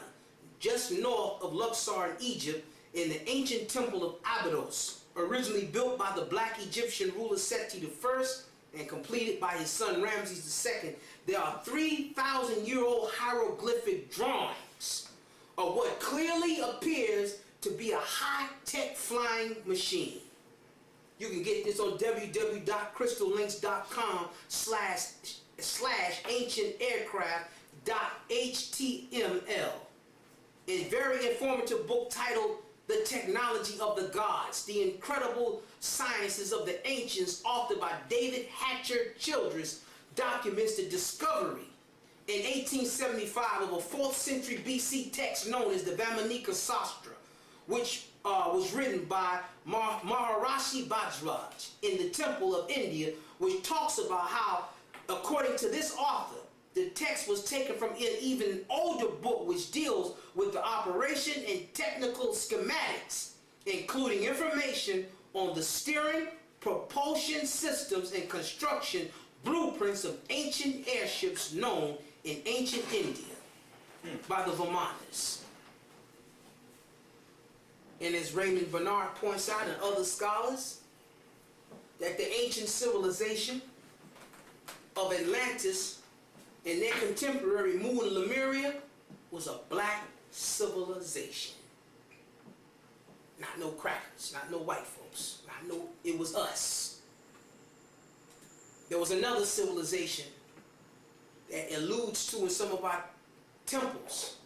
just north of Luxor in Egypt, in the ancient temple of Abydos, originally built by the black Egyptian ruler Seti I and completed by his son Ramses II, there are 3,000-year-old hieroglyphic drawings of what clearly appears to be a high-tech flying machine. You can get this on www.crystallinks.com/ancientaircraft.html. A very informative book titled The Technology of the Gods, The Incredible Sciences of the Ancients, authored by David Hatcher Childress, documents the discovery in 1875 of a 4th century BC text known as the Vamanika Sastra, which was written by Maharishi Bhardwaj in the Temple of India, which talks about how, according to this author, the text was taken from an even older book which deals with the operation and technical schematics, including information on the steering, propulsion systems, and construction blueprints of ancient airships known in ancient India by the Vamanas. And as Raymond Bernard points out and other scholars, that the ancient civilization of Atlantis and their contemporary Mu and Lemuria was a black civilization. Not no crackers, not no white folks, not no, it was us. There was another civilization that alludes to in some of our temples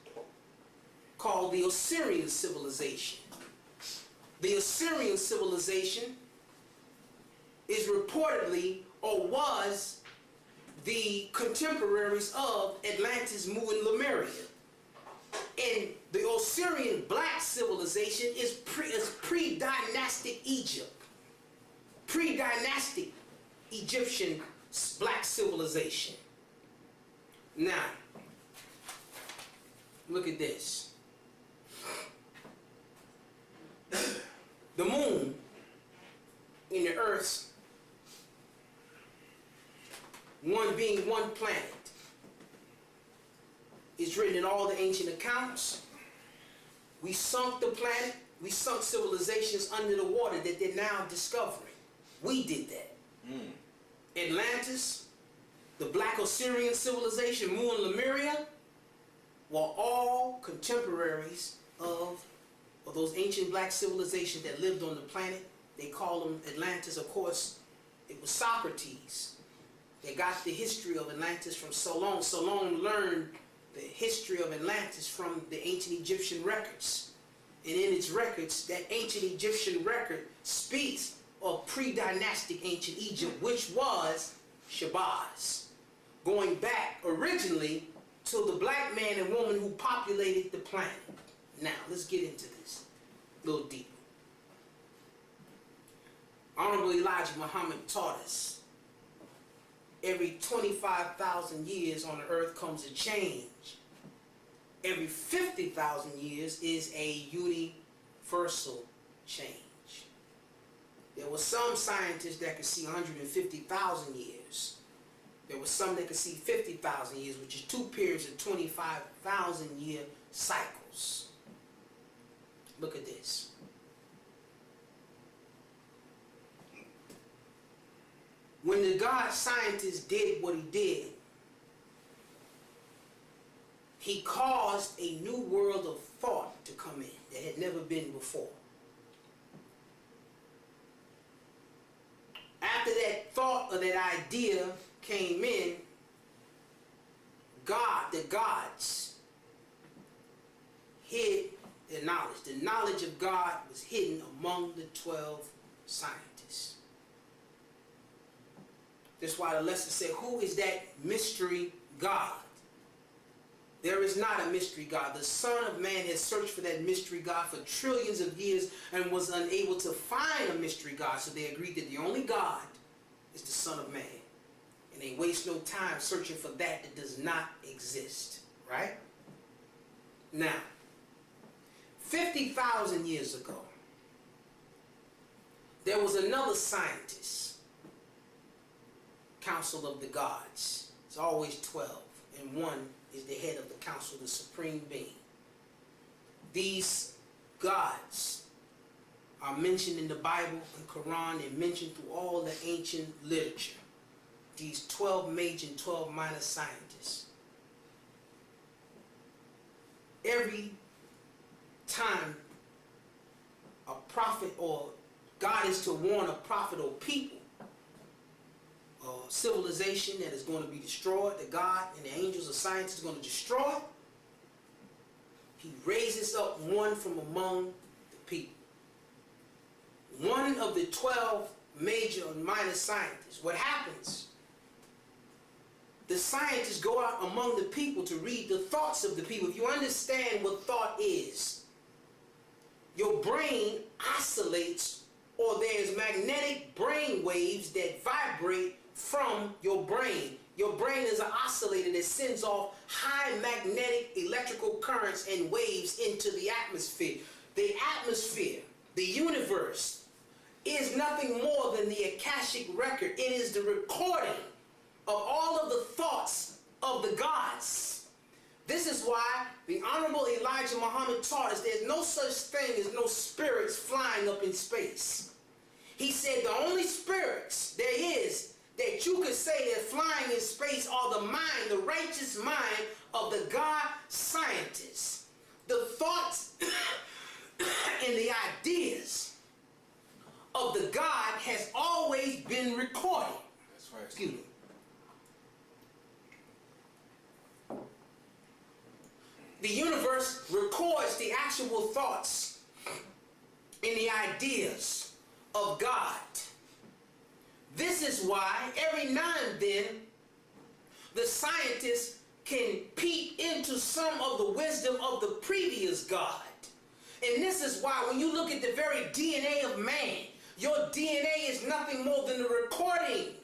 called the Osirian civilization. The Osirian civilization is reportedly, or was, the contemporaries of Atlantis, Mu, and Lemuria. And the Osirian black civilization is pre-dynastic Egypt. Pre-dynastic Egyptian black civilization. Now, look at this. The moon and the earth, one being one planet, is written in all the ancient accounts. We sunk the planet, we sunk civilizations under the water that they're now discovering. We did that. Atlantis, the black Osirian civilization, Mu and Lemuria, were all contemporaries of those ancient black civilizations that lived on the planet. They call them Atlantis. Of course, it was Socrates. They got the history of Atlantis from Solon. Solon learned the history of Atlantis from the ancient Egyptian records. And in its records, that ancient Egyptian record speaks of pre-dynastic ancient Egypt, which was Shabazz, going back originally to the black man and woman who populated the planet. Now, let's get into this a little deeper. Honorable Elijah Muhammad taught us every 25,000 years on the earth comes a change. Every 50,000 years is a universal change. There were some scientists that could see 150,000 years. There were some that could see 50,000 years, which is 2 periods of 25,000 year cycles. Look at this. When the God scientist did what he did, he caused a new world of thought to come in that had never been before. After that thought or that idea came in, God, the gods, hid their knowledge. The knowledge of God was hidden among the 12 scientists. That's why the lesson said, who is that mystery God? There is not a mystery God. The Son of Man has searched for that mystery God for trillions of years and was unable to find a mystery God. So they agreed that the only God is the Son of Man. And they waste no time searching for that does not exist. Right? Now, 50,000 years ago, there was another scientist, Council of the Gods. It's always 12, and one is the head of the council, the supreme being. These gods are mentioned in the Bible and Qur'an and mentioned through all the ancient literature. These 12 major and 12 minor scientists. Every time a prophet or God is to warn a prophet or people or civilization that is going to be destroyed, that God and the angels of science is going to destroy, he raises up one from among the people. One of the 12 major and minor scientists. What happens? The scientists go out among the people to read the thoughts of the people. If you understand what thought is, your brain oscillates, or there's magnetic brain waves that vibrate from your brain. Your brain is an oscillator that sends off high magnetic electrical currents and waves into the atmosphere. The atmosphere, the universe, is nothing more than the Akashic record. It is the recording of all of the thoughts of the gods. This is why the Honorable Elijah Muhammad taught us there's no such thing as no spirits flying up in space. He said the only spirits there is that you could say that flying in space are the mind, the righteous mind of the God scientists. The thoughts and the ideas of the God has always been recorded. That's right. Excuse me. The universe records the actual thoughts and the ideas of God. This is why every now and then the scientists can peek into some of the wisdom of the previous God. And this is why when you look at the very DNA of man, your DNA is nothing more than the recording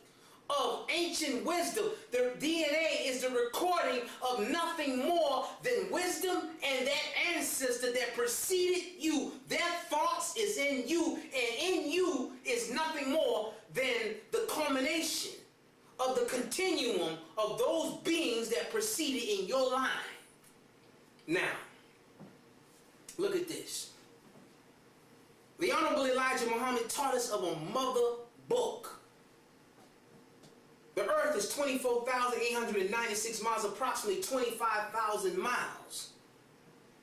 of ancient wisdom. The DNA is the recording of nothing more than wisdom and that ancestor that preceded you. Their thoughts is in you, and in you is nothing more than the culmination of the continuum of those beings that proceeded in your line. Now, look at this. The Honorable Elijah Muhammad taught us of a mother book. The earth is 24,896 miles, approximately 25,000 miles.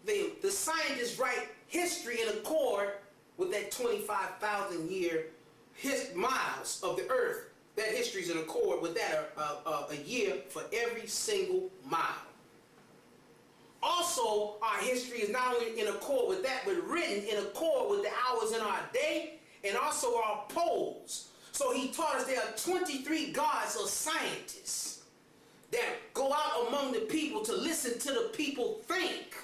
The scientists write history in accord with that 25,000 year miles of the earth. That history is in accord with that a year for every single mile. Also, our history is not only in accord with that, but written in accord with the hours in our day and also our poles. So he taught us there are 23 gods or scientists that go out among the people to listen to the people think.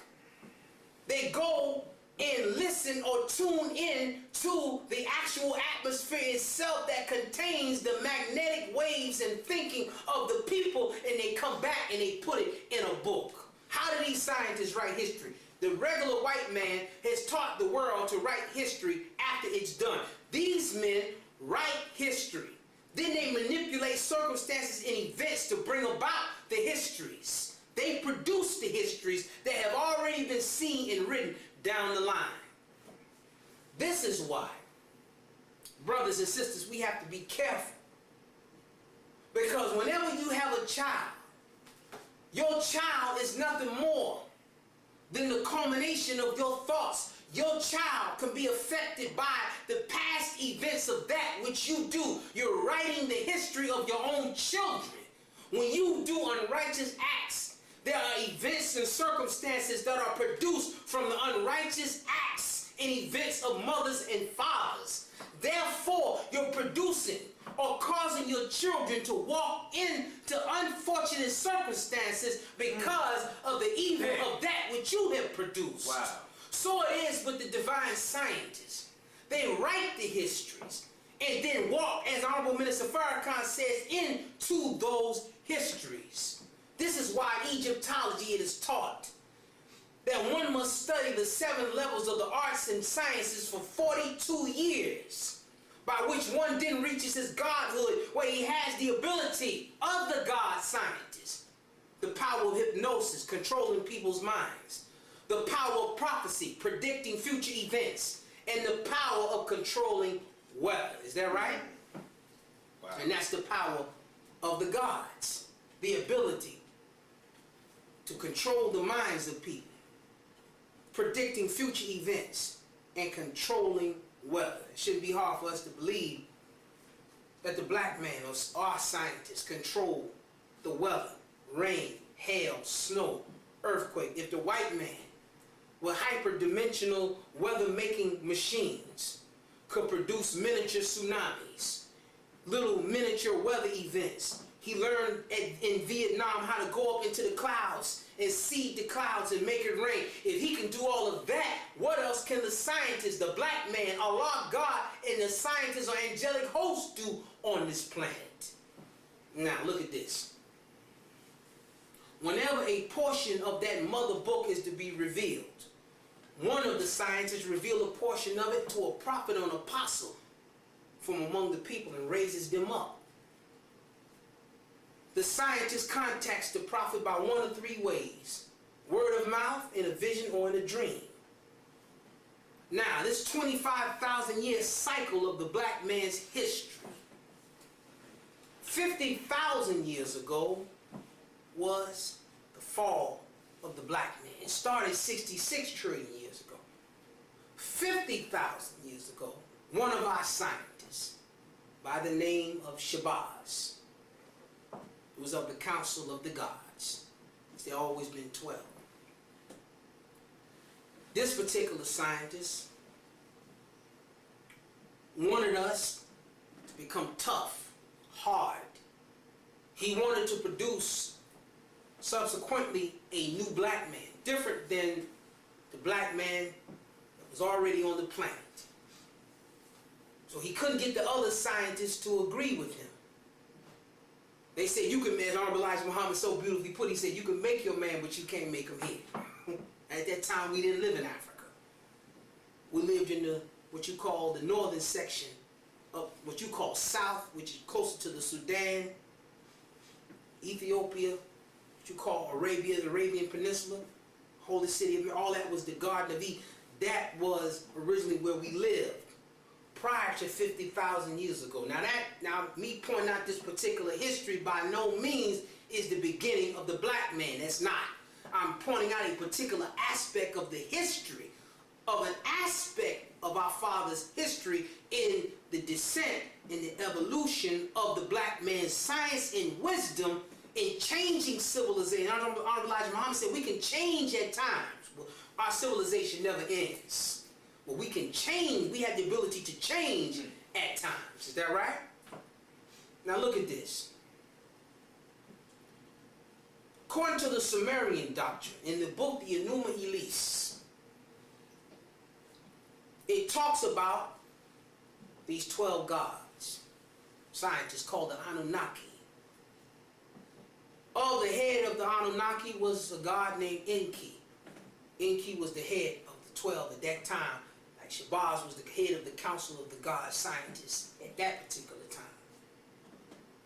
They go and listen or tune in to the actual atmosphere itself that contains the magnetic waves and thinking of the people, and they come back and they put it in a book. How do these scientists write history? The regular white man has taught the world to write history after it's done. These men write history. Then they manipulate circumstances and events to bring about the histories. They produce the histories that have already been seen and written down the line. This is why, brothers and sisters, we have to be careful. Because whenever you have a child, your child is nothing more than the culmination of your thoughts. Your child can be affected by the past events of that which you do. You're writing the history of your own children. When you do unrighteous acts, there are events and circumstances that are produced from the unrighteous acts and events of mothers and fathers. Therefore, you're producing or causing your children to walk into unfortunate circumstances because of the evil of that which you have produced. Wow. So it is with the divine scientists. They write the histories and then walk, as Honorable Minister Farrakhan says, into those histories. This is why in Egyptology it is taught that one must study the 7 levels of the arts and sciences for 42 years, by which one then reaches his godhood, where he has the ability of the God scientist, the power of hypnosis, controlling people's minds, the power of prophecy, predicting future events, and the power of controlling weather. Is that right? Wow. And that's the power of the gods, the ability to control the minds of people, predicting future events, and controlling weather. It shouldn't be hard for us to believe that the black man or our scientists control the weather, rain, hail, snow, earthquake. If the white man with hyperdimensional weather-making machines could produce miniature tsunamis, little miniature weather events. He learned in Vietnam how to go up into the clouds and seed the clouds and make it rain. If he can do all of that, what else can the scientists, the black man, Allah, God, and the scientists or angelic hosts do on this planet? Now, look at this. Whenever a portion of that mother book is to be revealed, one of the scientists reveals a portion of it to a prophet or an apostle from among the people and raises them up. The scientist contacts the prophet by 1 of 3 ways: word of mouth, in a vision, or in a dream. Now, this 25,000 year cycle of the black man's history, 50,000 years ago was the fall of the black man. It started 66 trillion years ago. 50,000 years ago, one of our scientists by the name of Shabazz, who was of the Council of the Gods. There always been 12. This particular scientist wanted us to become tough, hard. He wanted to produce subsequently a new black man, different than the black man that was already on the planet. So he couldn't get the other scientists to agree with him. They said, you can, as Honorable Elijah Muhammad so beautifully put, he said, you can make your man, but you can't make him here. At that time, we didn't live in Africa. We lived in the, what you call the northern section of what you call South, which is closer to the Sudan, Ethiopia, what you call Arabia, the Arabian Peninsula, Holy City of, all that was the Garden of Eden. That was originally where we lived prior to 50,000 years ago. Now me pointing out this particular history by no means is the beginning of the black man. That's not. I'm pointing out a particular aspect of the history, of an aspect of our father's history in the descent and the evolution of the black man's science and wisdom in changing civilization. Honorable Elijah Muhammad said we can change at times. Our civilization never ends. But we can change. We have the ability to change at times. Is that right? Now look at this. According to the Sumerian doctrine, in the book the Enuma Elish, it talks about these 12 gods. Scientists call the Anunnaki. Of the head of the Anunnaki was a god named Enki. Enki was the head of the 12 at that time. Like Shabazz was the head of the Council of the God Scientists at that particular time.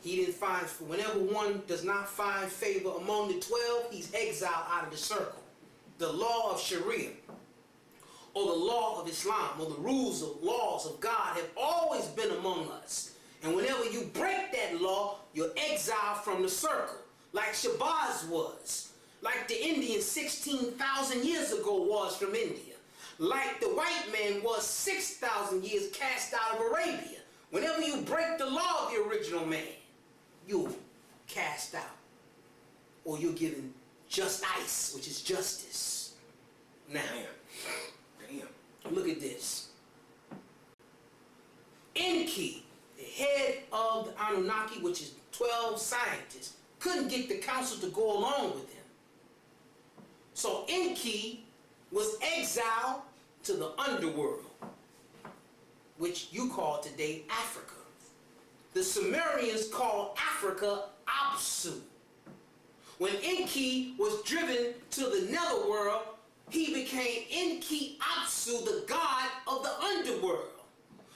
He didn't find, for whenever one does not find favor among the 12, he's exiled out of the circle. The law of Sharia, or the law of Islam, or the rules of laws of God have always been among us. And whenever you break that law, you're exiled from the circle, like Shabazz was, like the Indians 16,000 years ago was from India, like the white man was 6,000 years cast out of Arabia. Whenever you break the law of the original man, you're cast out, or you're given just ice, which is justice. Now, damn. Look at this. Enki the head of the Anunnaki, which is 12 scientists, couldn't get the council to go along with him. So Enki was exiled to the underworld, which you call today Africa. The Sumerians called Africa Apsu. When Enki was driven to the netherworld, he became Enki Apsu, the god of the underworld.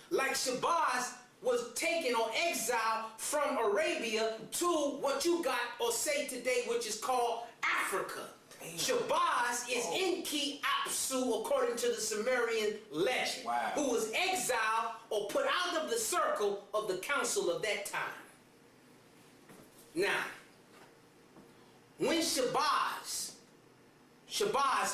Like Shabazz was taken or exiled from Arabia to what you got or say today, which is called Africa. Damn. Shabazz is Enki Apsu, according to the Sumerian legend, who was exiled or put out of the circle of the council of that time. Now, when Shabazz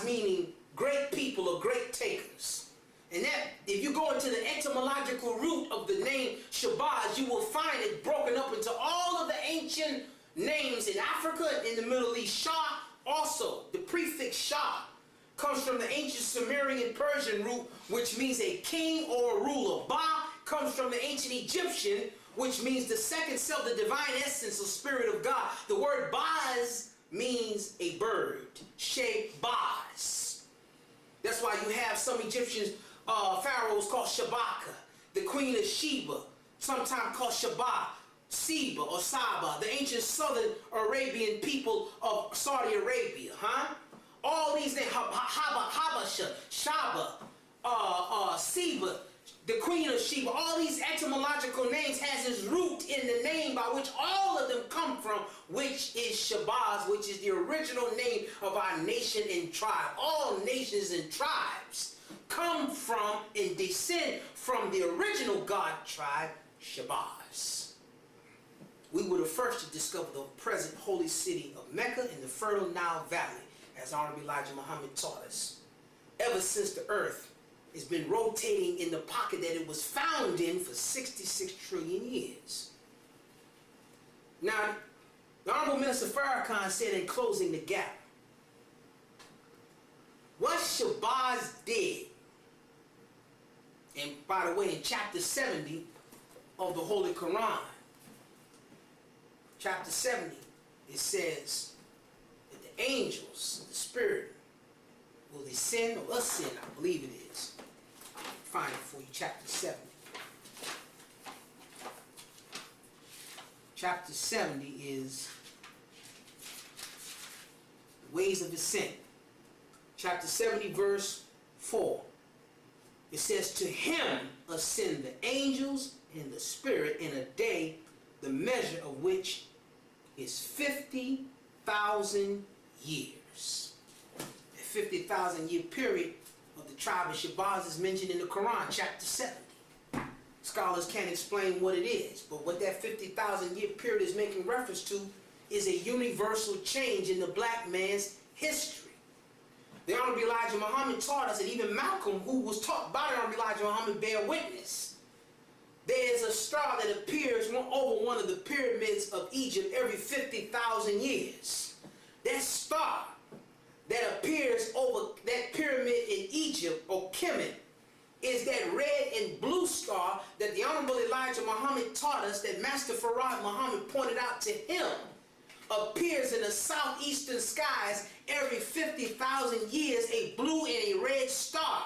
meaning great people or great takers, and that, if you go into the etymological root of the name Shabazz, you will find it broken up into all of the ancient names in Africa and in the Middle East. Shah, also, the prefix Shah comes from the ancient Sumerian Persian root, which means a king or a ruler. Ba comes from the ancient Egyptian, which means the second self, the divine essence or spirit of God. The word Baz means a bird, Shabazz. That's why you have some Egyptian pharaohs called Shabaka, the queen of Sheba, sometimes called Shaba, Seba or Saba, the ancient southern Arabian people of Saudi Arabia, All these names, Habasha, Shaba, Seba, the queen of Sheba, all these etymological names has its root in the name by which all of them come from, which is Shabazz, which is the original name of our nation and tribe. All nations and tribes come from and descend from the original God tribe, Shabazz. We were the first to discover the present holy city of Mecca in the fertile Nile Valley, as Honorable Elijah Muhammad taught us. Ever since the earth has been rotating in the pocket that it was found in for 66 trillion years. Now, the Honorable Minister Farrakhan said in closing the gap, what Shabazz did, and by the way, in chapter 70 of the Holy Qur'an, chapter 70, it says that the angels, the spirit, will descend or ascend, I believe it is. I'll find it for you, chapter 70. Chapter 70 is the ways of ascent. Chapter 70, verse 4. It says, to him ascend the angels and the spirit in a day, the measure of which is 50,000 years. The 50,000 year period of the tribe of Shabazz is mentioned in the Quran, chapter 70. Scholars can't explain what it is, but what that 50,000 year period is making reference to is a universal change in the black man's history. The Honorable Elijah Muhammad taught us, and even Malcolm, who was taught by the Honorable Elijah Muhammad, bear witness. There is a star that appears over one of the pyramids of Egypt every 50,000 years. That star that appears over that pyramid in Egypt, or Kemet, is that red and blue star that the Honorable Elijah Muhammad taught us, that Master Farad Muhammad pointed out to him, appears in the southeastern skies every 50,000 years, a blue and a red star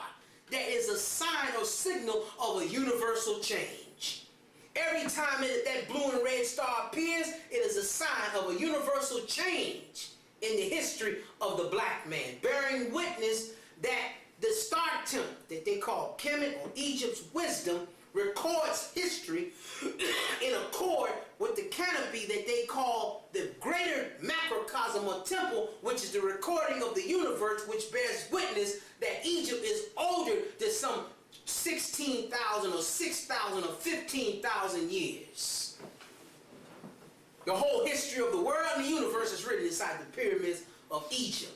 that is a sign or signal of a universal change. Every time that blue and red star appears, it is a sign of a universal change in the history of the black man, bearing witness that the star temple that they call Kemet or Egypt's wisdom records history in accord with the canopy that they call the greater macrocosm or temple, which is the recording of the universe, which bears witness that Egypt is older than some 16,000 or 6,000 or 15,000 years. The whole history of the world and the universe is written inside the pyramids of Egypt.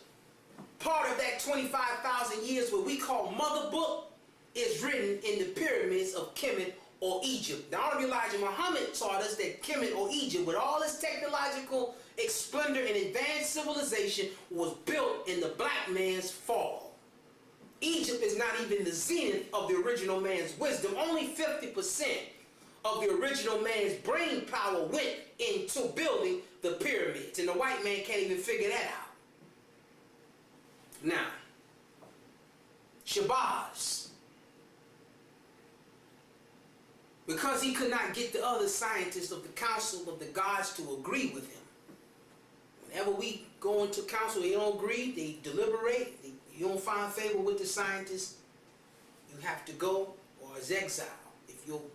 Part of that 25,000 years, what we call Mother Book, is written in the pyramids of Kemet or Egypt. The Honorable Elijah Muhammad taught us that Kemet or Egypt, with all its technological splendor and advanced civilization, was built in the black man's fall. Egypt is not even the zenith of the original man's wisdom. Only 50% of the original man's brain power went into building the pyramids, and the white man can't even figure that out. Now, Shabazz, because he could not get the other scientists of the Council of the Gods to agree with him. Whenever we go into council, they don't agree, they deliberate, you don't find favor with the scientists, you have to go or is exiled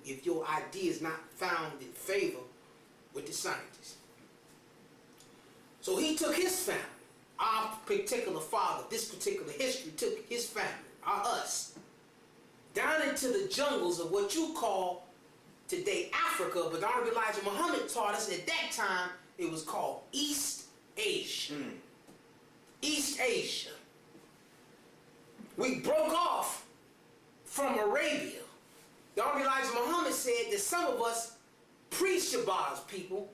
if your idea is not found in favor with the scientists. So he took his family, our particular father, this particular history took his family, us, down into the jungles of what you call today Africa, but the Honorable Elijah Muhammad taught us at that time it was called East Asia. East Asia. We broke off from Arabia. The Honorable Elijah Muhammad said that some of us pre-Shabazz people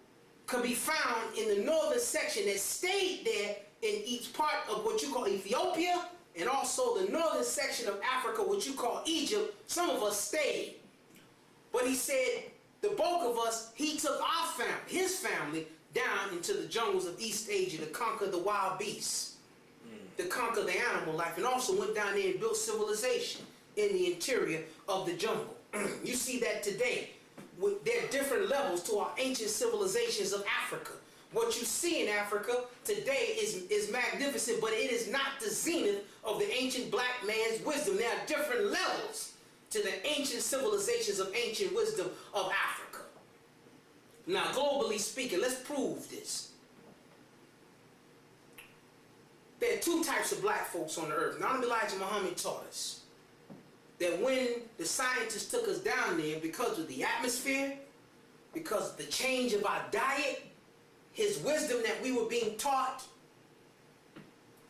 could be found in the northern section that stayed there in each part of what you call Ethiopia, and also the northern section of Africa, what you call Egypt. Some of us stayed. But he said the bulk of us, he took our family, his family, down into the jungles of East Asia to conquer the wild beasts, to conquer the animal life, and also went down there and built civilization in the interior of the jungle. You see that today. There are different levels to our ancient civilizations of Africa. What you see in Africa today is magnificent, but it is not the zenith of the ancient black man's wisdom. There are different levels to the ancient civilizations of ancient wisdom of Africa. Now, globally speaking, let's prove this. There are two types of black folks on the earth. Now, Elijah Muhammad taught us that when the scientists took us down there, because of the atmosphere, because of the change of our diet, his wisdom that we were being taught,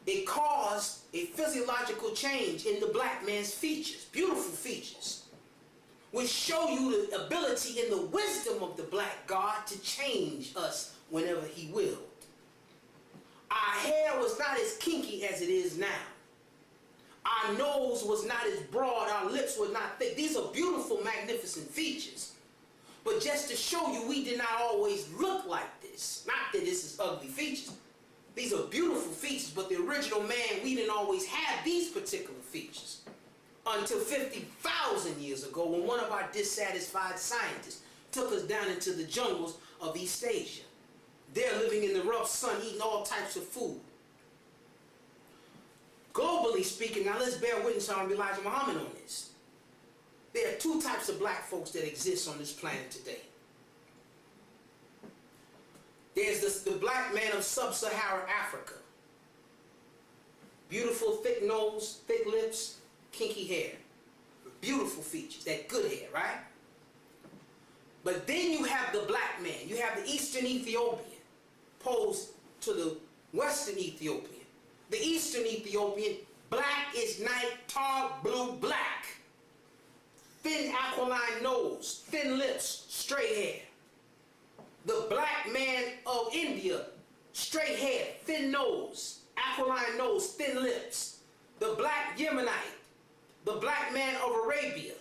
it caused a physiological change in the black man's features, beautiful features, which show you the ability and the wisdom of the black God to change us whenever he willed. Our hair was not as kinky as it is now. Our nose was not as broad, our lips were not thick. These are beautiful, magnificent features. But just to show you, we did not always look like this. Not that this is ugly features. These are beautiful features, but the original man, we didn't always have these particular features. Until 50,000 years ago, when one of our dissatisfied scientists took us down into the jungles of East Asia. They're living in the rough sun, eating all types of food. Globally speaking, now let's bear witness on Elijah Muhammad on this. There are two types of black folks that exist on this planet today. There's the black man of sub-Saharan Africa. Beautiful, thick nose, thick lips, kinky hair. Beautiful features, that good hair, right? But then you have the black man. You have the Eastern Ethiopian opposed to the Western Ethiopian. The Eastern Ethiopian, black is night, tar blue black. Thin aquiline nose, thin lips, straight hair. The black man of India, straight hair, thin nose, aquiline nose, thin lips. The black Yemenite, the black man of Arabia,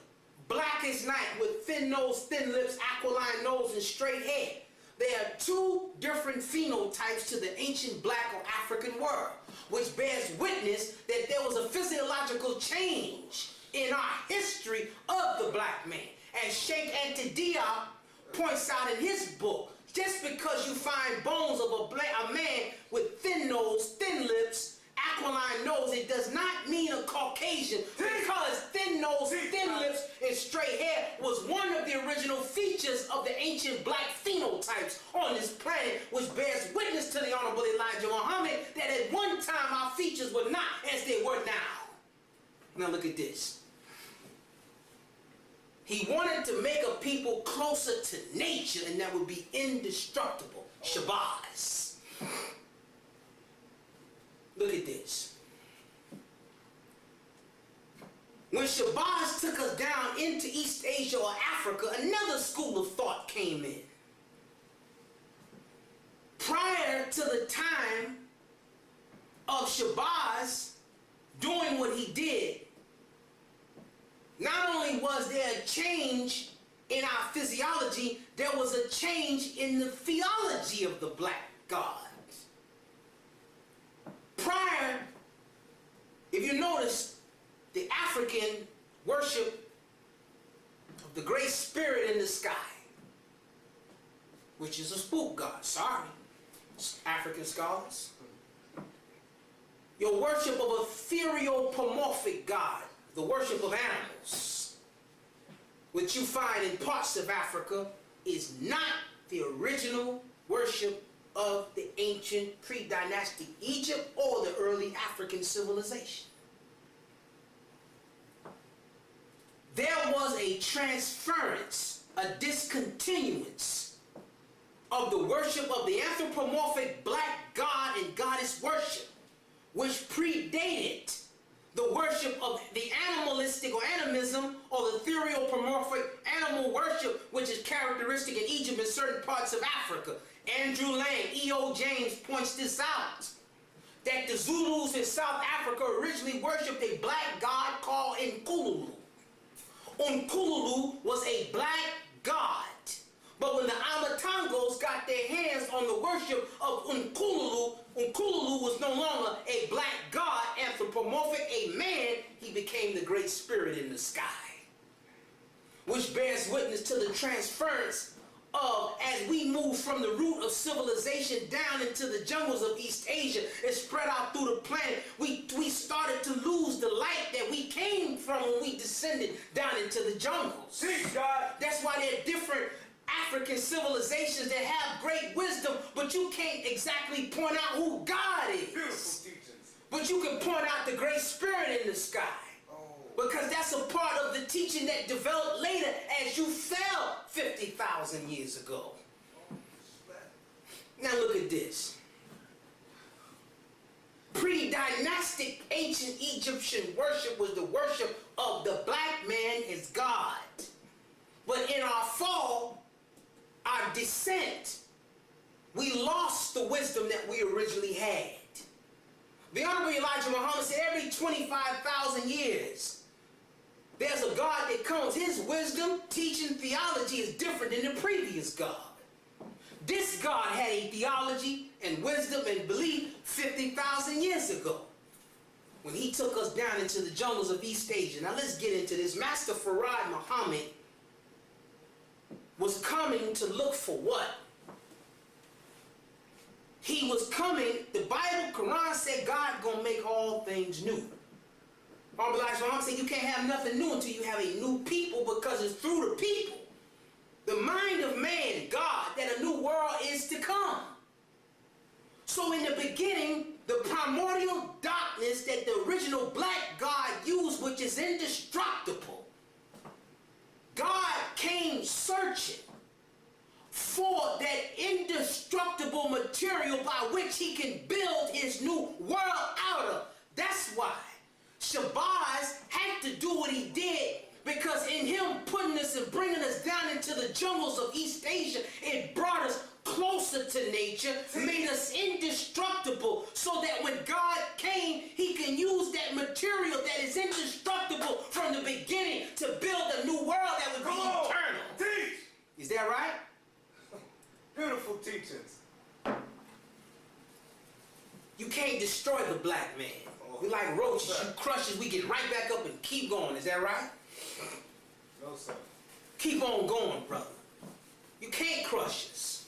black as night with thin nose, thin lips, aquiline nose, and straight hair. There are two different phenotypes to the ancient black or African world, which bears witness that there was a physiological change in our history of the black man. As Sheikh Anta Diop points out in his book, just because you find bones of a man with thin nose, thin lips, aquiline nose, it does not mean a Caucasian, because thin nose, thin lips, and straight hair was one of the original features of the ancient black phenotypes on this planet, which bears witness to the Honorable Elijah Muhammad that at one time our features were not as they were now. Now look at this. He wanted to make a people closer to nature, and that would be indestructible. Shabazz. Look at this. When Shabazz took us down into East Asia or Africa, another school of thought came in. Prior to the time of Shabazz doing what he did, not only was there a change in in our physiology, there was a change in the theology of the black god. Prior, if you notice, the African worship of the great spirit in the sky, which is a spook god. Sorry, African scholars. Your worship of a theriopomorphic god, the worship of animals, which you find in parts of Africa, is not the original worship of the ancient pre-dynastic Egypt or the early African civilization. There was a transference, a discontinuance of the worship of the anthropomorphic black god and goddess worship, which predated the worship of the animalistic or animism or the theriopomorphic animal worship, which is characteristic in Egypt and certain parts of Africa. Andrew Lang, E.O. James points this out, that the Zulus in South Africa originally worshipped a black god called Nkululu. Nkululu was a black god. But when the Amatangos got their hands on the worship of Nkululu, Nkululu was no longer a black god, anthropomorphic, a man. He became the great spirit in the sky, which bears witness to the transference of, as we move from the root of civilization down into the jungles of East Asia and spread out through the planet, we started to lose the light that we came from when we descended down into the jungles. Teach, God. That's why there are different African civilizations that have great wisdom, but you can't exactly point out who God is. Beautiful teachings. But you can point out the great spirit in the sky. Because that's a part of the teaching that developed later as you fell 50,000 years ago. Now look at this. Pre-dynastic ancient Egyptian worship was the worship of the black man as God. But in our fall, our descent, we lost the wisdom that we originally had. The Honorable Elijah Muhammad said every 25,000 years, there's a God that comes. His wisdom, teaching, theology is different than the previous God. This God had a theology and wisdom and belief 50,000 years ago when he took us down into the jungles of East Asia. Now let's get into this. Master Farad Muhammad was coming to look for what? He was coming, the Bible, Qur'an said God gonna make all things new. Abdul Allah said you can't have nothing new until you have a new people, because it's through the people, the mind of man, God, that a new world is to come. So in the beginning, the primordial darkness that the original black God used, which is indestructible, God came searching for that indestructible material by which he can build his new world out of. That's why Shabazz had to do what he did, because in him putting us and bringing us down into the jungles of East Asia, it brought us closer to nature, made us indestructible, so that when God came, he can use that material that is indestructible from the beginning to build a new world that would be eternal. Teach. Is that right? Beautiful teachings. You can't destroy the black man. We like roaches. No, you crush us, we get right back up and keep going. Is that right? No, sir. Keep on going, brother. You can't crush us.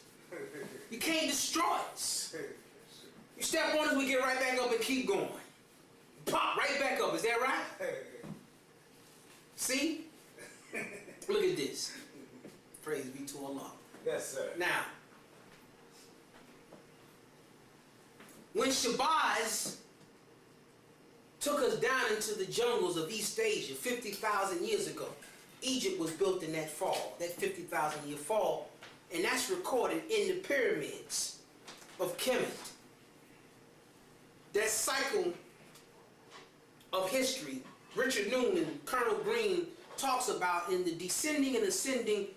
You can't destroy us. You step on us, we get right back up and keep going. Pop right back up. Is that right? See? Look at this. Praise be to Allah. Yes, sir. Now, when Shabazz took us down into the jungles of East Asia 50,000 years ago, Egypt was built in that fall, that 50,000 year fall, and that's recorded in the pyramids of Kemet. That cycle of history, Richard Noon and Colonel Green talks about in the descending and ascending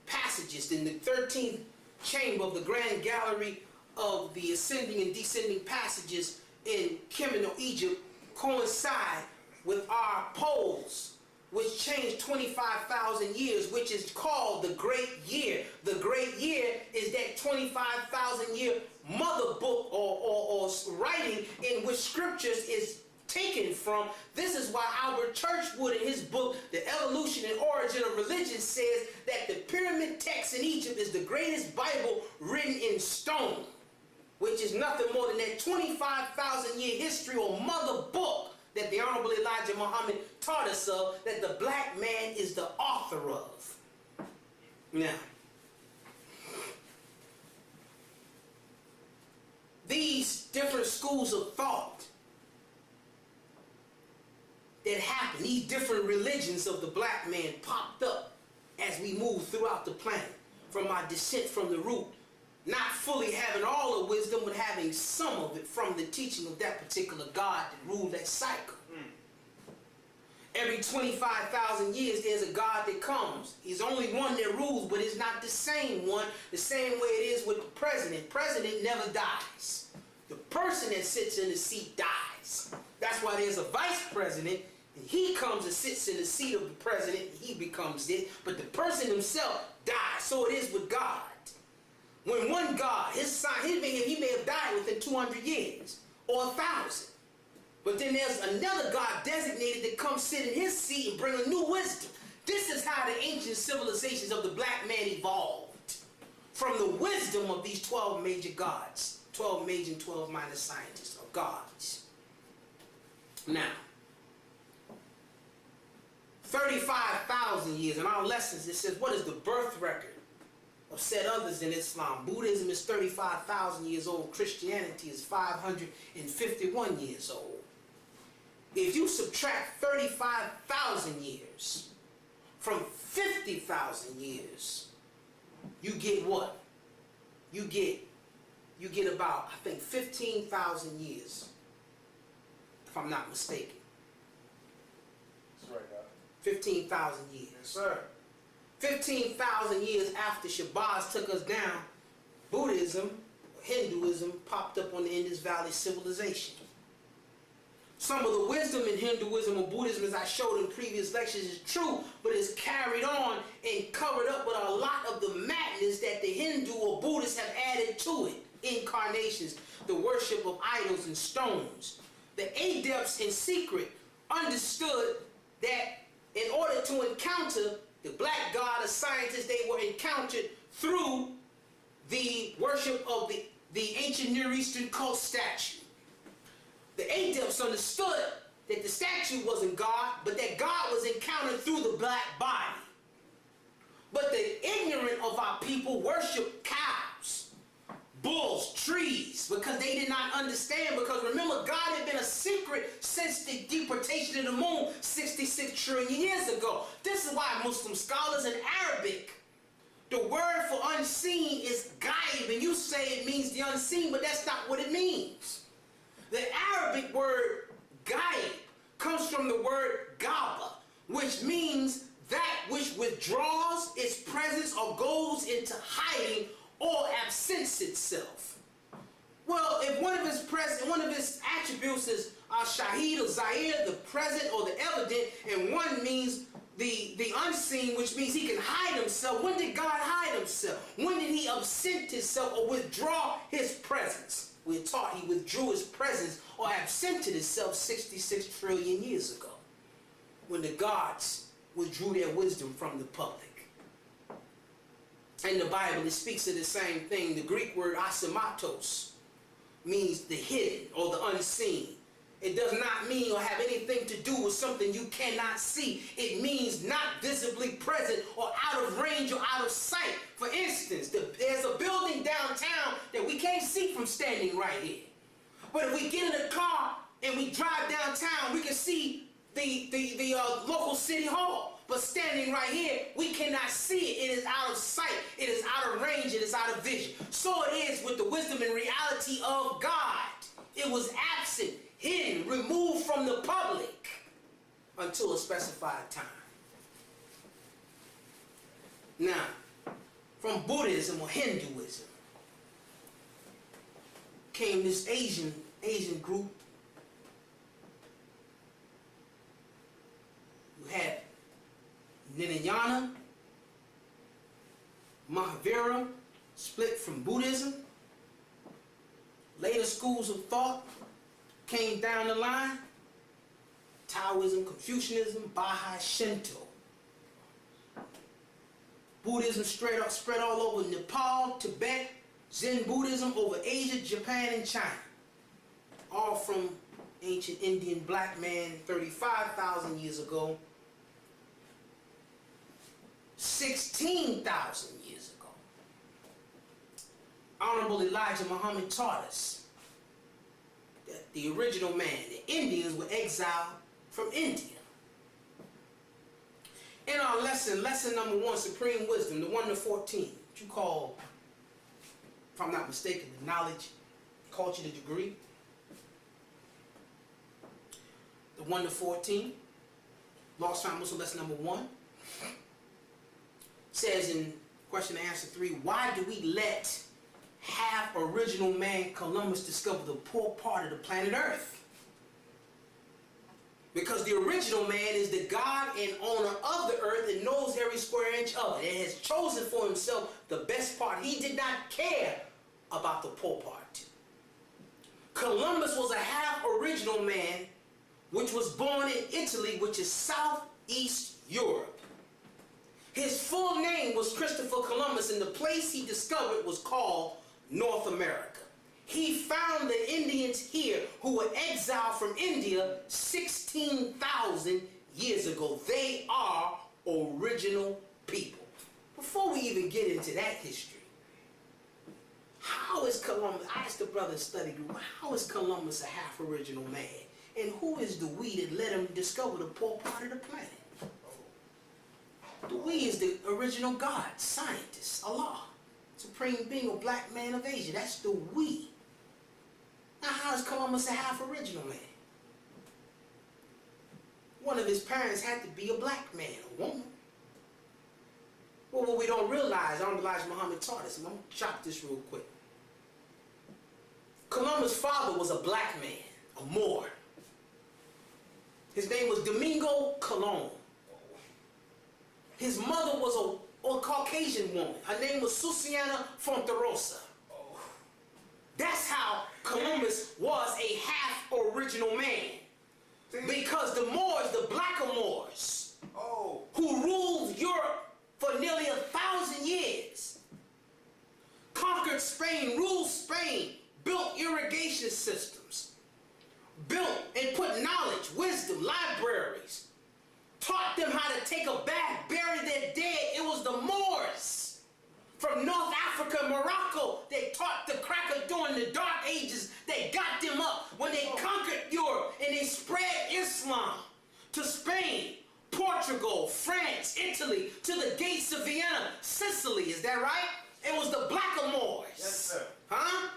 passages in the 13th chamber of the Grand Gallery of the ascending and descending passages in Kemet, Egypt, coincide with our poles which changed 25,000 years, which is called the Great Year. The Great Year is that 25,000 year mother book or writing in which scriptures is taken from. This is why Albert Churchwood in his book, The Evolution and Origin of Religion, says that the pyramid text in Egypt is the greatest Bible written in stone, which is nothing more than that 25,000 year history or mother book that the Honorable Elijah Muhammad taught us of, that the black man is the author of. Now, these different schools of thought that happened, these different religions of the black man popped up as we move throughout the planet, from our descent from the root, not fully having all the wisdom, but having some of it from the teaching of that particular God that ruled that cycle. Every 25,000 years, there's a God that comes. He's only one that rules, but it's not the same one, the same way it is with the president. President never dies. The person that sits in the seat dies. That's why there's a vice president, and he comes and sits in the seat of the president, and he becomes it, but the person himself dies. So it is with God. When one God, he may have died within 200 years or 1,000. But then there's another God designated that comes sit in his seat and bring a new wisdom. This is how the ancient civilizations of the black man evolved. From the wisdom of these 12 major gods. 12 major and 12 minor scientists or gods. Now, 35,000 years in our lessons it says, what is the birth record of said others in Islam? Buddhism is 35,000 years old. Christianity is 551 years old. If you subtract 35,000 years from 50,000 years, you get what? You get about, I think, 15,000 years, if I'm not mistaken. That's right, God. 15,000 years. Yes, sir. 15,000 years after Shabazz took us down, Buddhism, Hinduism popped up on the Indus Valley civilization. Some of the wisdom in Hinduism or Buddhism, as I showed in previous lectures, is true, but is carried on and covered up with a lot of the madness that the Hindu or Buddhists have added to it. Incarnations, the worship of idols and stones. The adepts in secret understood that in order to encounter the black god of scientists, they were encountered through the worship of the ancient Near Eastern cult statue. The adepts understood that the statue wasn't God, but that God was encountered through the black body. But the ignorant of our people worship cows, bulls, trees, because they did not understand. Because remember, God had been a secret since the deportation of the moon 66 trillion years ago. This is why Muslim scholars in Arabic, the word for unseen is ghaib, and you say it means the unseen, but that's not what it means. The Arabic word ghaib comes from the word gaba, which means that which withdraws its presence or goes into hiding or absents itself. Well, if one of his attributes is Shahid or Zahir, the present or the evident, and one means the unseen, which means he can hide himself. When did God hide himself? When did he absent himself or withdraw his presence? We're taught he withdrew his presence or absented himself 66 trillion years ago, when the gods withdrew their wisdom from the public. In the Bible, it speaks of the same thing. The Greek word asimatos means the hidden or the unseen. It does not mean or have anything to do with something you cannot see. It means not visibly present or out of range or out of sight. For instance, there's a building downtown that we can't see from standing right here. But if we get in a car and we drive downtown, we can see the local city hall. But standing right here, we cannot see it. It is out of sight. It is out of range. It is out of vision. So it is with the wisdom and reality of God. It was absent, hidden, removed from the public until a specified time. Now, from Buddhism or Hinduism came this Asian group who had Hinayana, Mahavira, split from Buddhism. Later schools of thought came down the line. Taoism, Confucianism, Baha'i, Shinto. Buddhism spread all over Nepal, Tibet, Zen Buddhism over Asia, Japan, and China. All from ancient Indian black man 35,000 years ago, 16,000 years ago. Honorable Elijah Muhammad taught us that the original man, the Indians, were exiled from India. In our lesson number 1, Supreme Wisdom, the 1 to 14, what you call, if I'm not mistaken, the knowledge, culture, the degree. The 1 to 14, Lost Found Muslim lesson number 1, says in question and answer 3, why do we let half original man Columbus discover the poor part of the planet Earth? Because the original man is the God and owner of the earth and knows every square inch of it and has chosen for himself the best part. He did not care about the poor part. Columbus was a half original man which was born in Italy, which is southeast Europe. His full name was Christopher Columbus, and the place he discovered was called North America. He found the Indians here who were exiled from India 16,000 years ago. They are original people. Before we even get into that history, how is Columbus, I asked the brother study group, how is Columbus a half original man? And who is the we that let him discover the poor part of the planet? The we is the original God, scientist, Allah, supreme being, a black man of Asia. That's the we. Now how is Columbus a half original man? One of his parents had to be a black man, a woman. Well, what we don't realize, Elijah Muhammad taught us, and I'm going to chop this real quick. Columbus' father was a black man, a Moor. His name was Domingo Colon. His mother was a Caucasian woman. Her name was Susana Fonterosa. That's how Columbus was a half original man. Because the Moors, the black Moors, who ruled Europe for nearly 1,000 years, conquered Spain, ruled Spain, built irrigation systems, built and put knowledge, wisdom, libraries, taught them how to take a bath, bury their dead. It was the Moors from North Africa, Morocco, they taught the cracker during the Dark Ages. They got them up when they conquered Europe and they spread Islam to Spain, Portugal, France, Italy, to the gates of Vienna, Sicily. Is that right? It was the Blackamoors. Yes, sir. Huh?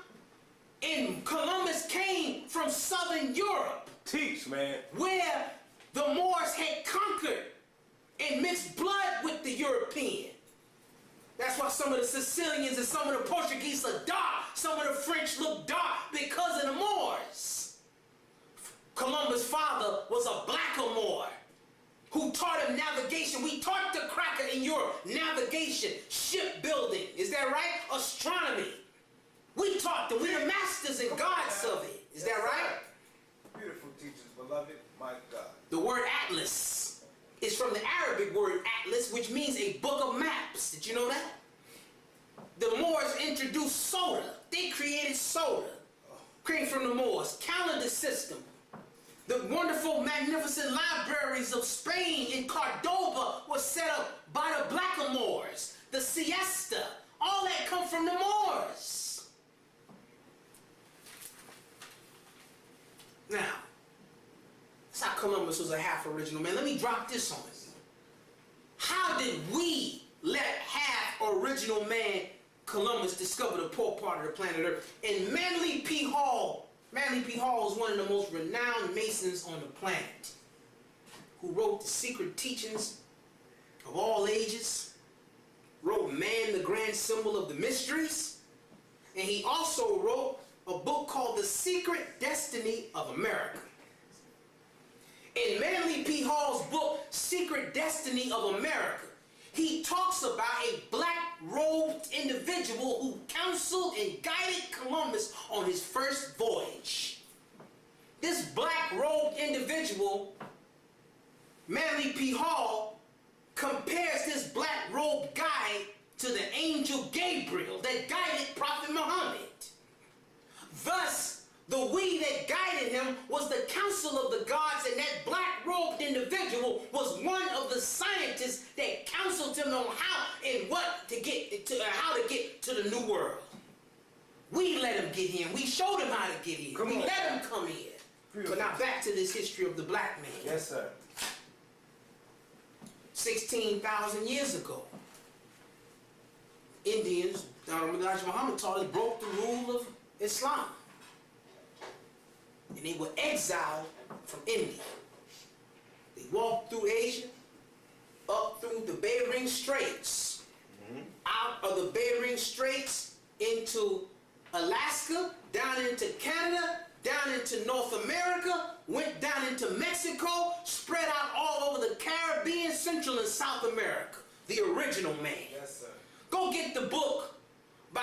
And Columbus came from Southern Europe. Teach, man. Where the Moors had conquered and mixed blood with the European. That's why some of the Sicilians and some of the Portuguese are dark. Some of the French look dark because of the Moors. Columbus' father was a Blackamoor who taught him navigation. We taught the cracker in Europe navigation, shipbuilding. Is that right? Astronomy. We taught them. We're the masters and gods of it. Is that right? Beautiful teachers, beloved, my God. The word atlas is from the Arabic word atlas, which means a book of maps. Did you know that? The Moors introduced soda. They created soda. Came from the Moors. Calendar system. The wonderful, magnificent libraries of Spain in Cordoba was set up by the Blackamoors. The siesta. All that come from the Moors. Now, that's how Columbus was a half original man. Let me drop this on you. How did we let half original man Columbus discover the poor part of the planet Earth? And Manly P. Hall is one of the most renowned Masons on the planet, who wrote The Secret Teachings of All Ages, wrote Man, the Grand Symbol of the Mysteries, and he also wrote a book called The Secret Destiny of America. In Manly P. Hall's book, Secret Destiny of America, he talks about a black-robed individual who counseled and guided Columbus on his first voyage. This black-robed individual, Manly P. Hall, compares this black-robed guide to the angel Gabriel that guided Prophet Muhammad. Thus, the we that guided him was the council of the gods, and that black-robed individual was one of the scientists that counseled him on how and what to get to, how to get to the new world. We let him get in. We showed him how to get in. We let him come in. Beautiful. So now back to this history of the black man. Yes, sir. 16,000 years ago, Indians, Muhammad taught us, broke the rule of Islam. And they were exiled from India. They walked through Asia, up through the Bering Straits, out of the Bering Straits into Alaska, down into Canada, down into North America, went down into Mexico, spread out all over the Caribbean, Central and South America. The original man. Yes, sir. Go get the book by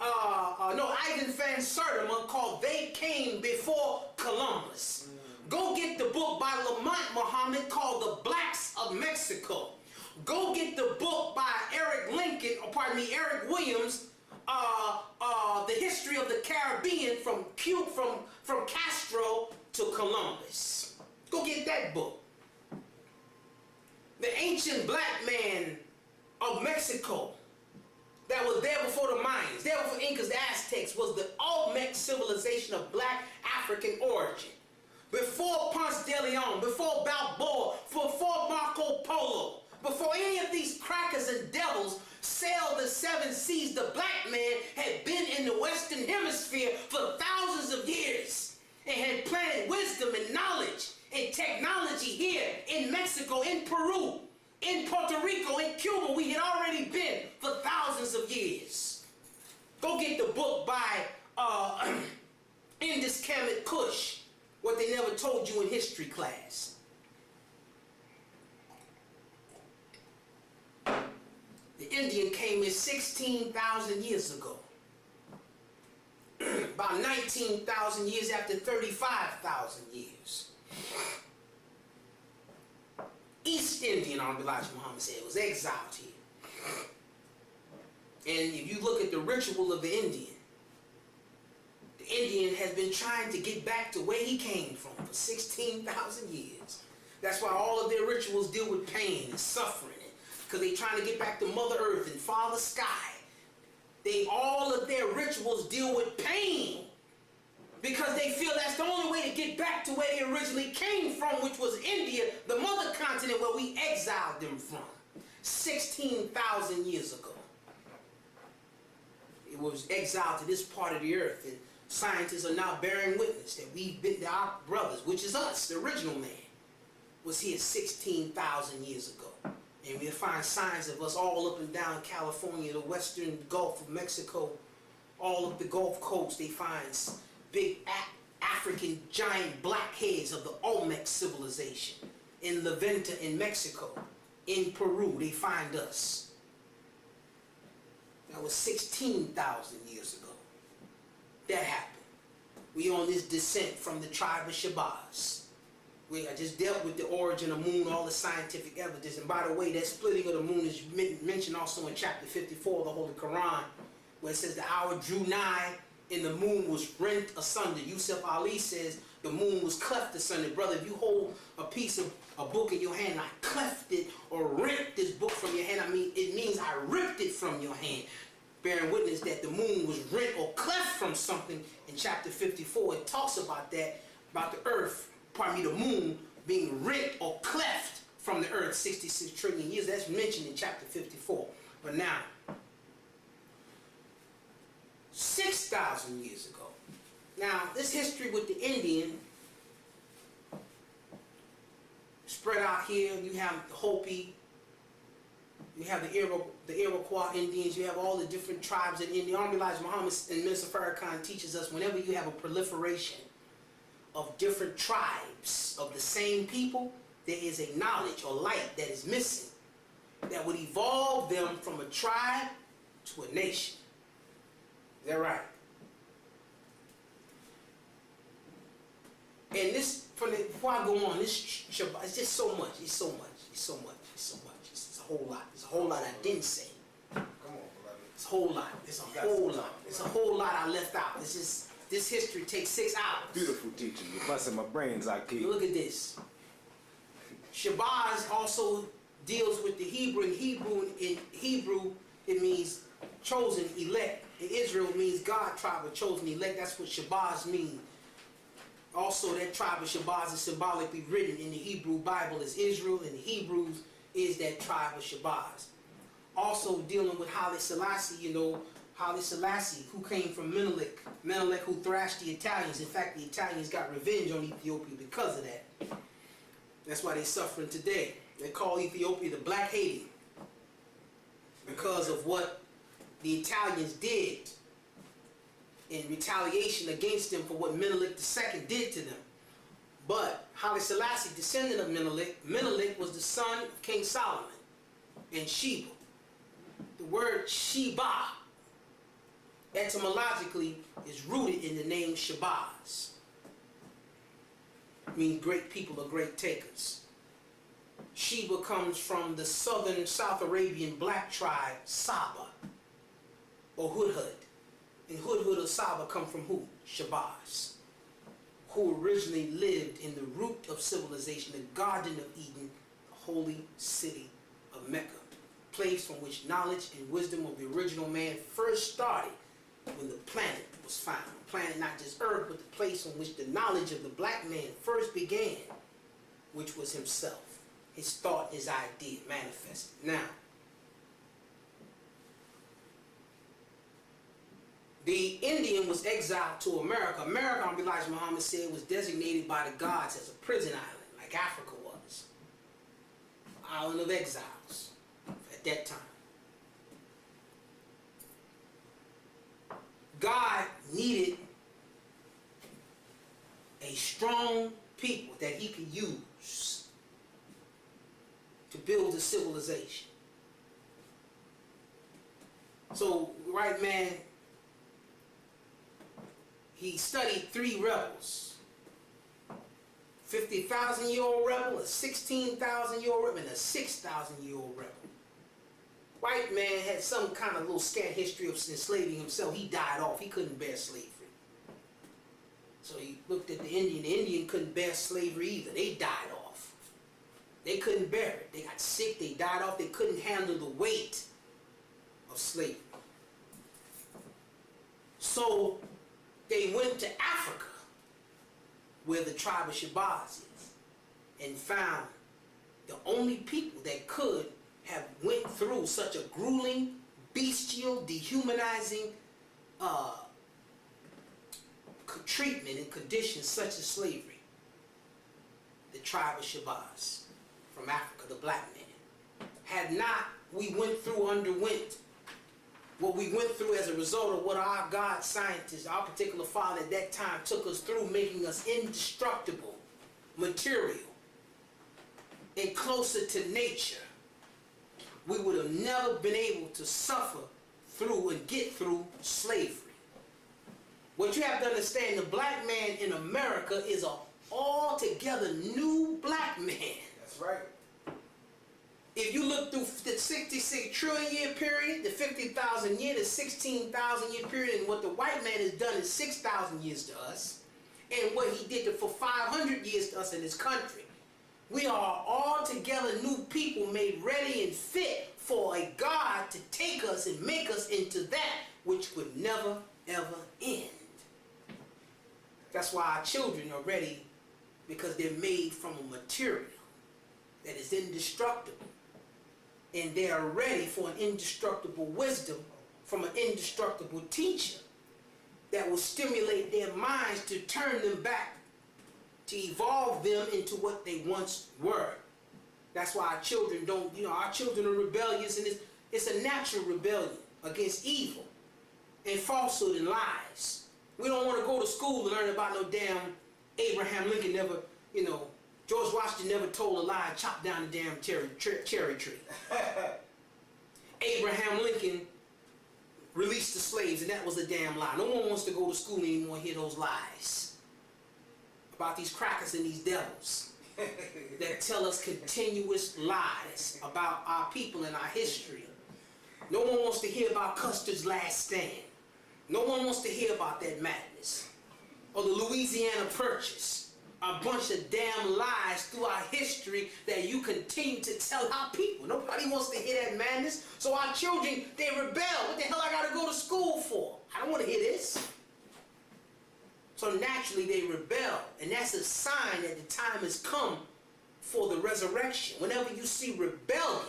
Ivan Van Sertima called They Came Before Columbus. Go get the book by Lamont Muhammad called The Blacks of Mexico. Go get the book by Eric Williams, The History of the Caribbean from Castro to Columbus. Go get that book. The ancient black man of Mexico that was there before the Mayans, there before Incas, the Aztecs, was the Olmec civilization of black African origin. Before Ponce de Leon, before Balboa, before Marco Polo, before any of these crackers and devils sailed the seven seas, the black man had been in the Western Hemisphere for thousands of years and had planted wisdom and knowledge and technology here in Mexico, in Peru, in Puerto Rico, in Cuba. We had already been for thousands of years. Go get the book by Indus Kemet Kush, What They Never Told You in History class. The Indian came in 16,000 years ago. About 19,000 years after 35,000 years. East Indian, Abdul Allah Muhammad said, was exiled here. And if you look at the ritual of the Indian has been trying to get back to where he came from for 16,000 years. That's why all of their rituals deal with pain and suffering, because they're trying to get back to Mother Earth and Father Sky. All of their rituals deal with pain, because they feel that's the only way to get back to where they originally came from, which was India, the mother continent where we exiled them from 16,000 years ago. It was exiled to this part of the earth, and scientists are now bearing witness that we've been, our brothers, which is us, the original man, was here 16,000 years ago. And we'll find signs of us all up and down California, the western Gulf of Mexico, all up the Gulf Coast. They find big African giant black heads of the Olmec civilization. In La Venta in Mexico, in Peru, they find us. That was 16,000 years ago. That happened. We on this descent from the tribe of Shabazz. I just dealt with the origin of the moon, all the scientific evidence. And by the way, that splitting of the moon is mentioned also in chapter 54 of the Holy Qur'an, where it says the hour drew nigh and the moon was rent asunder. Yusuf Ali says the moon was cleft asunder. Brother, if you hold a piece of a book in your hand, I cleft it or rent this book from your hand, I mean, it means I ripped it from your hand. Bearing witness that the moon was rent or cleft from something in chapter 54. It talks about that, about the earth, the moon being rent or cleft from the earth 66 trillion years. That's mentioned in chapter 54. But now, 6,000 years ago. Now, this history with the Indian spread out here. You have the Hopi, you have the Iroquois Indians, you have all the different tribes in India. Elijah Muhammad and Minister Farrakhan teaches us whenever you have a proliferation of different tribes of the same people, there is a knowledge or light that is missing that would evolve them from a tribe to a nation. Is that right? And this, before I go on, this Shabazz, it's just so much. It's so much. It's so much. It's so much. It's a whole lot. It's a whole lot I didn't say. Come on, beloved. It's a whole lot. It's a whole lot. It's a whole lot I left out. It's just, this history takes 6 hours. Beautiful teacher. You're busting my brains, Aki. Look at this. Shabazz also deals with the Hebrew. In Hebrew, it means chosen, elect. In Israel, it means God, tribe of chosen, elect. That's what Shabazz means. Also, that tribe of Shabazz is symbolically written in the Hebrew Bible as Israel, and the Hebrews is that tribe of Shabazz. Also, dealing with Haile Selassie, you know, Haile Selassie, who came from Menelik. Menelik, who thrashed the Italians. In fact, the Italians got revenge on Ethiopia because of that. That's why they're suffering today. They call Ethiopia the Black Haiti because of what the Italians did in retaliation against them for what Menelik II did to them. But Haile Selassie, descendant of Menelik, Menelik was the son of King Solomon and Sheba. The word Sheba, etymologically, is rooted in the name Shabazz. It means great people or great takers. Sheba comes from the southern South Arabian black tribe Saba or Hudhud. And Hudhud or Saba come from who? Shabazz, who originally lived in the root of civilization, the Garden of Eden, the holy city of Mecca, place from which knowledge and wisdom of the original man first started when the planet was found. The planet, not just Earth, but the place on which the knowledge of the black man first began, which was himself, his thought, his idea manifested. Now, the Indian was exiled to America. America, Elijah Muhammad said, was designated by the gods as a prison island, like Africa was. Island of exiles at that time. God needed a strong people that he could use to build a civilization. So, right man, he studied 3 rebels. 50,000-year-old rebel, a 16,000-year-old rebel, and a 6,000-year-old rebel. White man had some kind of little scant history of enslaving himself. He died off. He couldn't bear slavery. So he looked at the Indian. The Indian couldn't bear slavery either. They died off. They couldn't bear it. They got sick. They died off. They couldn't handle the weight of slavery. So they went to Africa, where the tribe of Shabazz is, and found the only people that could have went through such a grueling, bestial, dehumanizing treatment and conditions such as slavery. The tribe of Shabazz from Africa, the black man. Had not we underwent what we went through as a result of what our God scientists, our particular father at that time, took us through, making us indestructible material and closer to nature, we would have never been able to suffer through and get through slavery. What you have to understand, the black man in America is an altogether new black man. That's right. If you look through the 66 trillion year period, the 50,000 year, the 16,000 year period, and what the white man has done in 6,000 years to us, and what he did for 500 years to us in this country, we are altogether new people made ready and fit for a God to take us and make us into that which would never ever end. That's why our children are ready, because they're made from a material that is indestructible. And they are ready for an indestructible wisdom from an indestructible teacher that will stimulate their minds to turn them back, to evolve them into what they once were. That's why our children don't, our children are rebellious, and it's a natural rebellion against evil and falsehood and lies. We don't want to go to school to learn about no damn Abraham Lincoln never, you know, George Washington never told a lie and chopped down the damn cherry tree. Abraham Lincoln released the slaves, and that was a damn lie. No one wants to go to school anymore and hear those lies about these crackers and these devils that tell us continuous lies about our people and our history. No one wants to hear about Custer's last stand. No one wants to hear about that madness. Or the Louisiana Purchase. A bunch of damn lies through our history that you continue to tell our people. Nobody wants to hear that madness. So our children, they rebel. What the hell I gotta go to school for? I don't want to hear this. So naturally they rebel. And that's a sign that the time has come for the resurrection. Whenever you see rebellion,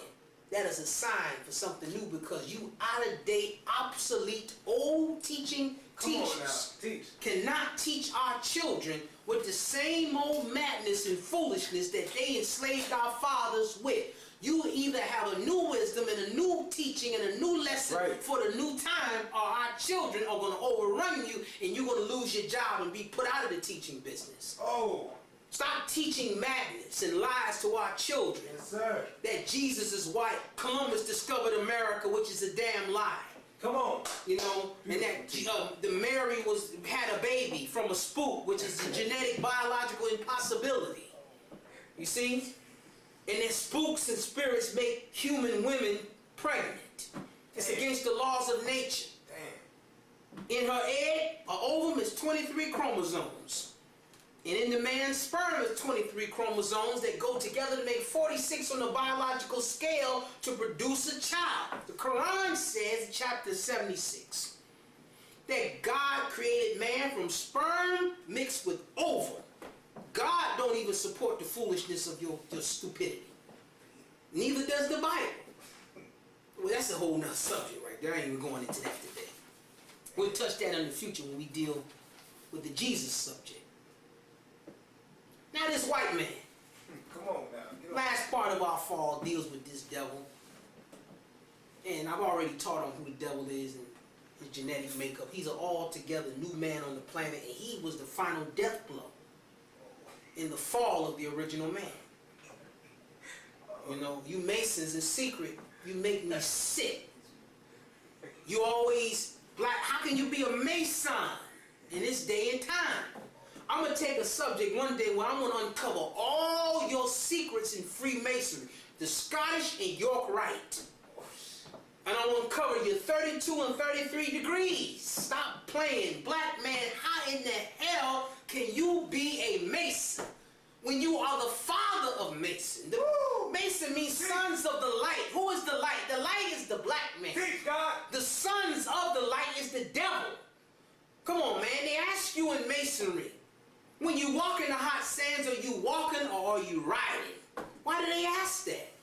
that is a sign for something new, because you out-of-date, obsolete, old teachers cannot teach our children with the same old madness and foolishness that they enslaved our fathers with. You either have a new wisdom and a new teaching and a new lesson for the new time, or our children are going to overrun you and you're going to lose your job and be put out of the teaching business. Oh. Stop teaching madness and lies to our children. Yes, sir. That Jesus is white. Columbus discovered America, which is a damn lie. Come on. You know, and that the Mary had a baby from a spook, which is a genetic biological impossibility. You see? And that spooks and spirits make human women pregnant. It's against the laws of nature. Damn. In her egg, her ovum is 23 chromosomes. And in the man's sperm is 23 chromosomes that go together to make 46 on the biological scale to produce a child. The Qur'an says in chapter 76 that God created man from sperm mixed with ovum. God don't even support the foolishness of your stupidity. Neither does the Bible. Well, that's a whole nother subject right there. I ain't even going into that today. We'll touch that in the future when we deal with the Jesus subject. Now this white man. Come on now. Last part of our fall deals with this devil. And I've already taught on who the devil is and his genetic makeup. He's an altogether new man on the planet, and he was the final death blow in the fall of the original man. You know, you Masons in secret, you make me sick. You always, how can you be a Mason in this day and time? I'm going to take a subject one day where I'm going to uncover all your secrets in Freemasonry, the Scottish and York Rite. And I'm going to cover your 32 and 33 degrees. Stop playing. Black man, how in the hell can you be a Mason when you are the father of Mason? Mason means sons of the light. Who is the light? The light is the black man. Teach God. The sons of the light is the devil. Come on, man. They ask you in Masonry, when you walk in the hot sands, are you walking or are you riding? Why do they ask that?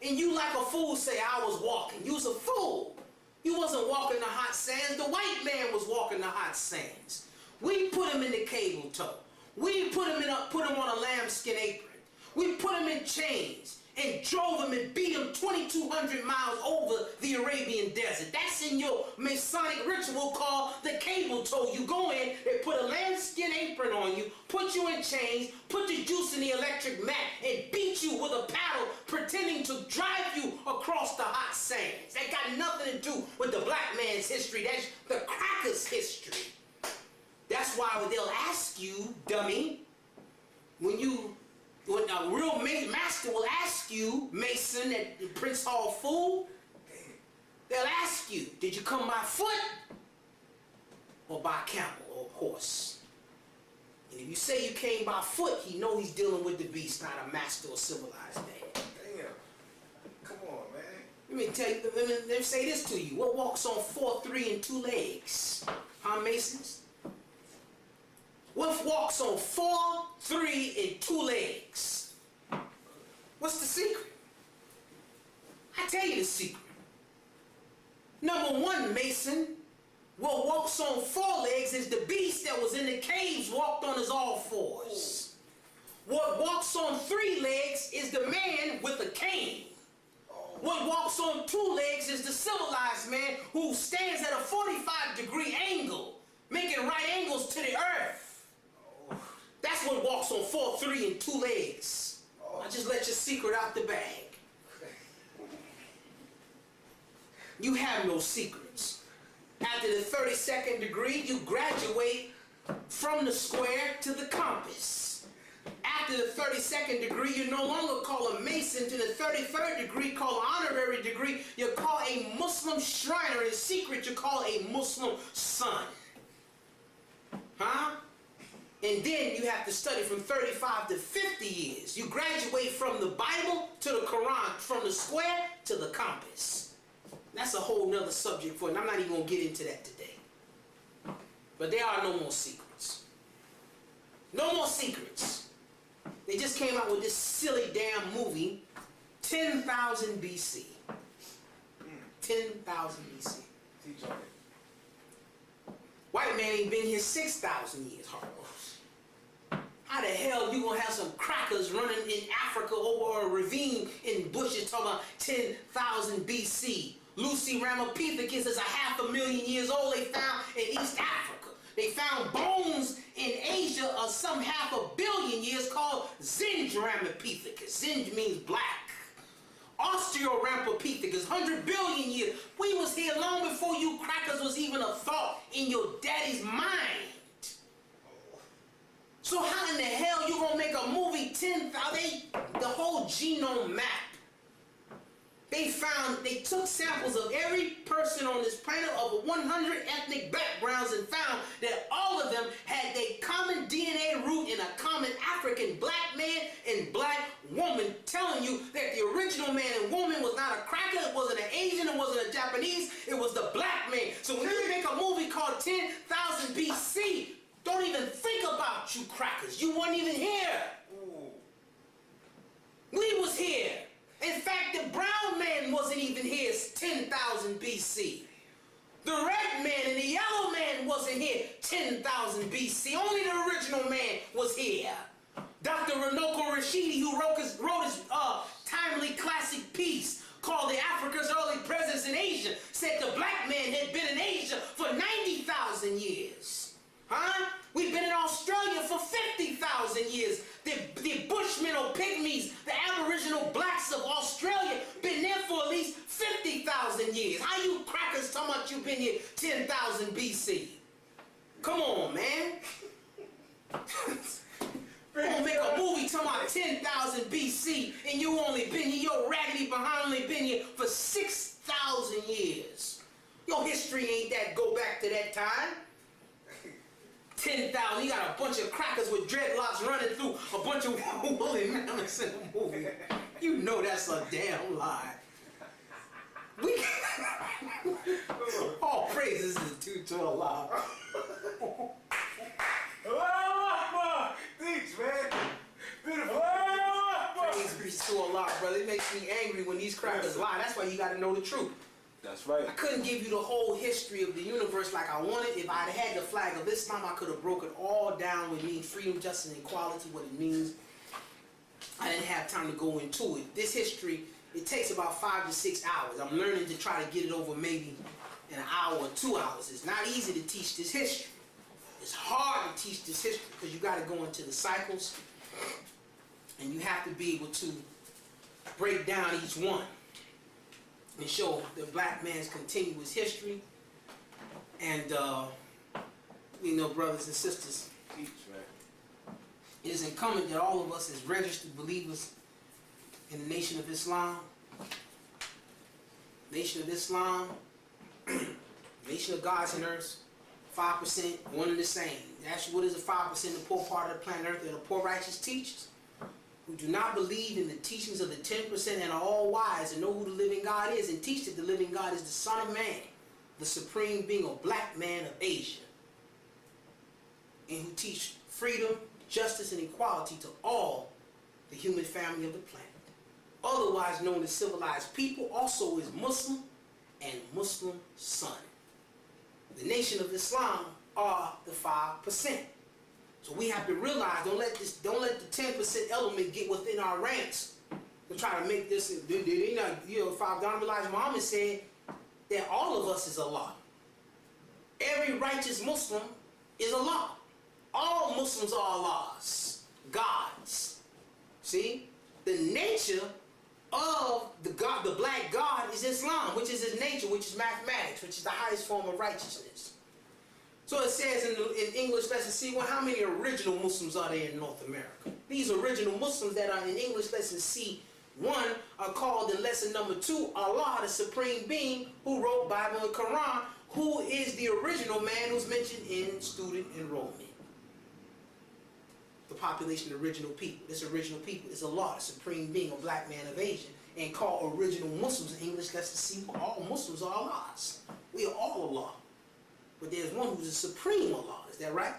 And you like a fool say, I was walking. You was a fool. You wasn't walking the hot sands. The white man was walking the hot sands. We put him in the cable tow. We put him on a lambskin apron. We put him in chains and drove him and beat him 2,200 miles over the Arabian desert. That's in your Masonic ritual called the cable tow. You go in, they put a lambskin apron on you, put you in chains, put the juice in the electric mat, and beat you with a paddle, pretending to drive you across the hot sands. That got nothing to do with the black man's history. That's the crackers' history. That's why they'll ask you, dummy, when a real master will ask you, Mason, at Prince Hall fool, they'll ask you, did you come by foot or by camel or horse? And if you say you came by foot, he know he's dealing with the beast, not a master or civilized man. Damn. Come on, man. Let me tell you, let me say this to you. What walks on 4, 3, and 2 legs? Huh, Masons? What walks on 4, 3, and 2 legs? What's the secret? I tell you the secret. Number 1, Mason, what walks on 4 legs is the beast that was in the caves walked on his all fours. What walks on 3 legs is the man with a cane. What walks on 2 legs is the civilized man who stands at a 45-degree angle, making right angles to the earth. That's what tree and 2 legs. I just let your secret out the bag. You have no secrets. After the 32nd degree, you graduate from the square to the compass. After the 32nd degree, you no longer call a Mason. To the 33rd degree, call an honorary degree. You call a Muslim Shriner. In secret, you call a Muslim son. Huh? And then you have to study from 35 to 50 years. You graduate from the Bible to the Qur'an, from the square to the compass. That's a whole nother subject for it, and I'm not even going to get into that today. But there are no more secrets. No more secrets. They just came out with this silly damn movie, 10,000 BC. 10,000 BC. Teach on it. White man ain't been here 6,000 years, Harlow. How the hell you gonna have some crackers running in Africa over a ravine in bushes talking about 10,000 BC? Lucy Ramapithecus is 500,000 years old. They found in East Africa. They found bones in Asia of some 500 million years called Zinj-Ramapithecus. Zinj means black. Australopithecus, 100 billion years. We was here long before you crackers was even a thought in your daddy's mind. So how in the hell you gonna make a movie 10,000? The whole genome map. They took samples of every person on this planet of 100 ethnic backgrounds and found that all of them had a common DNA root in a common African black man and black woman, telling you that the original man and woman was not a cracker, it wasn't an Asian, it wasn't a Japanese, it was the black man. So when you make a movie called 10,000 BC, don't even think about you crackers. You weren't even here. Ooh. We was here. In fact, the brown man wasn't even here 10,000 BC. The red man and the yellow man wasn't here 10,000 BC. Only the original man was here. Dr. Runoko Rashidi, who wrote his timely classic piece called The Africa's Early Presence in Asia, said the black man had been in Asia for 90,000 years. Huh? We've been in Australia for 50,000 years. The Bushmen or Pygmies, the Aboriginal blacks of Australia, been there for at least 50,000 years. How you crackers talking about you've been here 10,000 BC? Come on, man. We're gonna make a movie talking about 10,000 BC and you only been here, your raggedy behind only been here for 6,000 years. Your history ain't that go back to that time. 10,000, you got a bunch of crackers with dreadlocks running through a bunch of woolly mammoths in the movie. You know that's a damn lie. All praises is due to Allah. Teach, man. Beautiful. Praise be to Allah, brother. It makes me angry when these crackers lie. That's why you got to know the truth. That's right. I couldn't give you the whole history of the universe like I wanted. If I'd had the flag of Islam, I could have broke it all down with me, freedom, justice, and equality, what it means. I didn't have time to go into it. This history, it takes about 5 to 6 hours. I'm learning to try to get it over maybe in an hour or 2 hours. It's not easy to teach this history. It's hard to teach this history because you got to go into the cycles and you have to be able to break down each one and show the black man's continuous history. And we know, brothers and sisters, Teach, man. it is incumbent that all of us as registered believers in the Nation of Islam, Nation of Islam, Nation of Gods and Earths, 5%, one and the same. That's what is the 5%, the poor part of the planet Earth? They're the poor righteous teachers who do not believe in the teachings of the 10% and are all wise and know who the living God is and teach that the living God is the Son of Man, the supreme being, a black man of Asia, and who teach freedom, justice, and equality to all the human family of the planet. Otherwise known as civilized people, also is Muslim and Muslim son. The Nation of Islam are the 5%. So we have to realize, don't let the 10% element get within our ranks to try to make this. Father Elijah Muhammad said that all of us is Allah. Every righteous Muslim is Allah. All Muslims are Allahs. gods. See? The nature of the God, the black God, is Islam, which is his nature, which is mathematics, which is the highest form of righteousness. So it says in English lesson C, well, how many original Muslims are there in North America? These original Muslims that are in English lesson C1 are called in lesson number 2, Allah, the Supreme Being, who wrote Bible and Quran, who is the original man who's mentioned in student enrollment. The population of original people. This original people is Allah, the Supreme Being, a black man of Asia, and called original Muslims in English lesson C. All Muslims are Allahs. We are all Allah. But there's one who's a supreme Allah, is that right?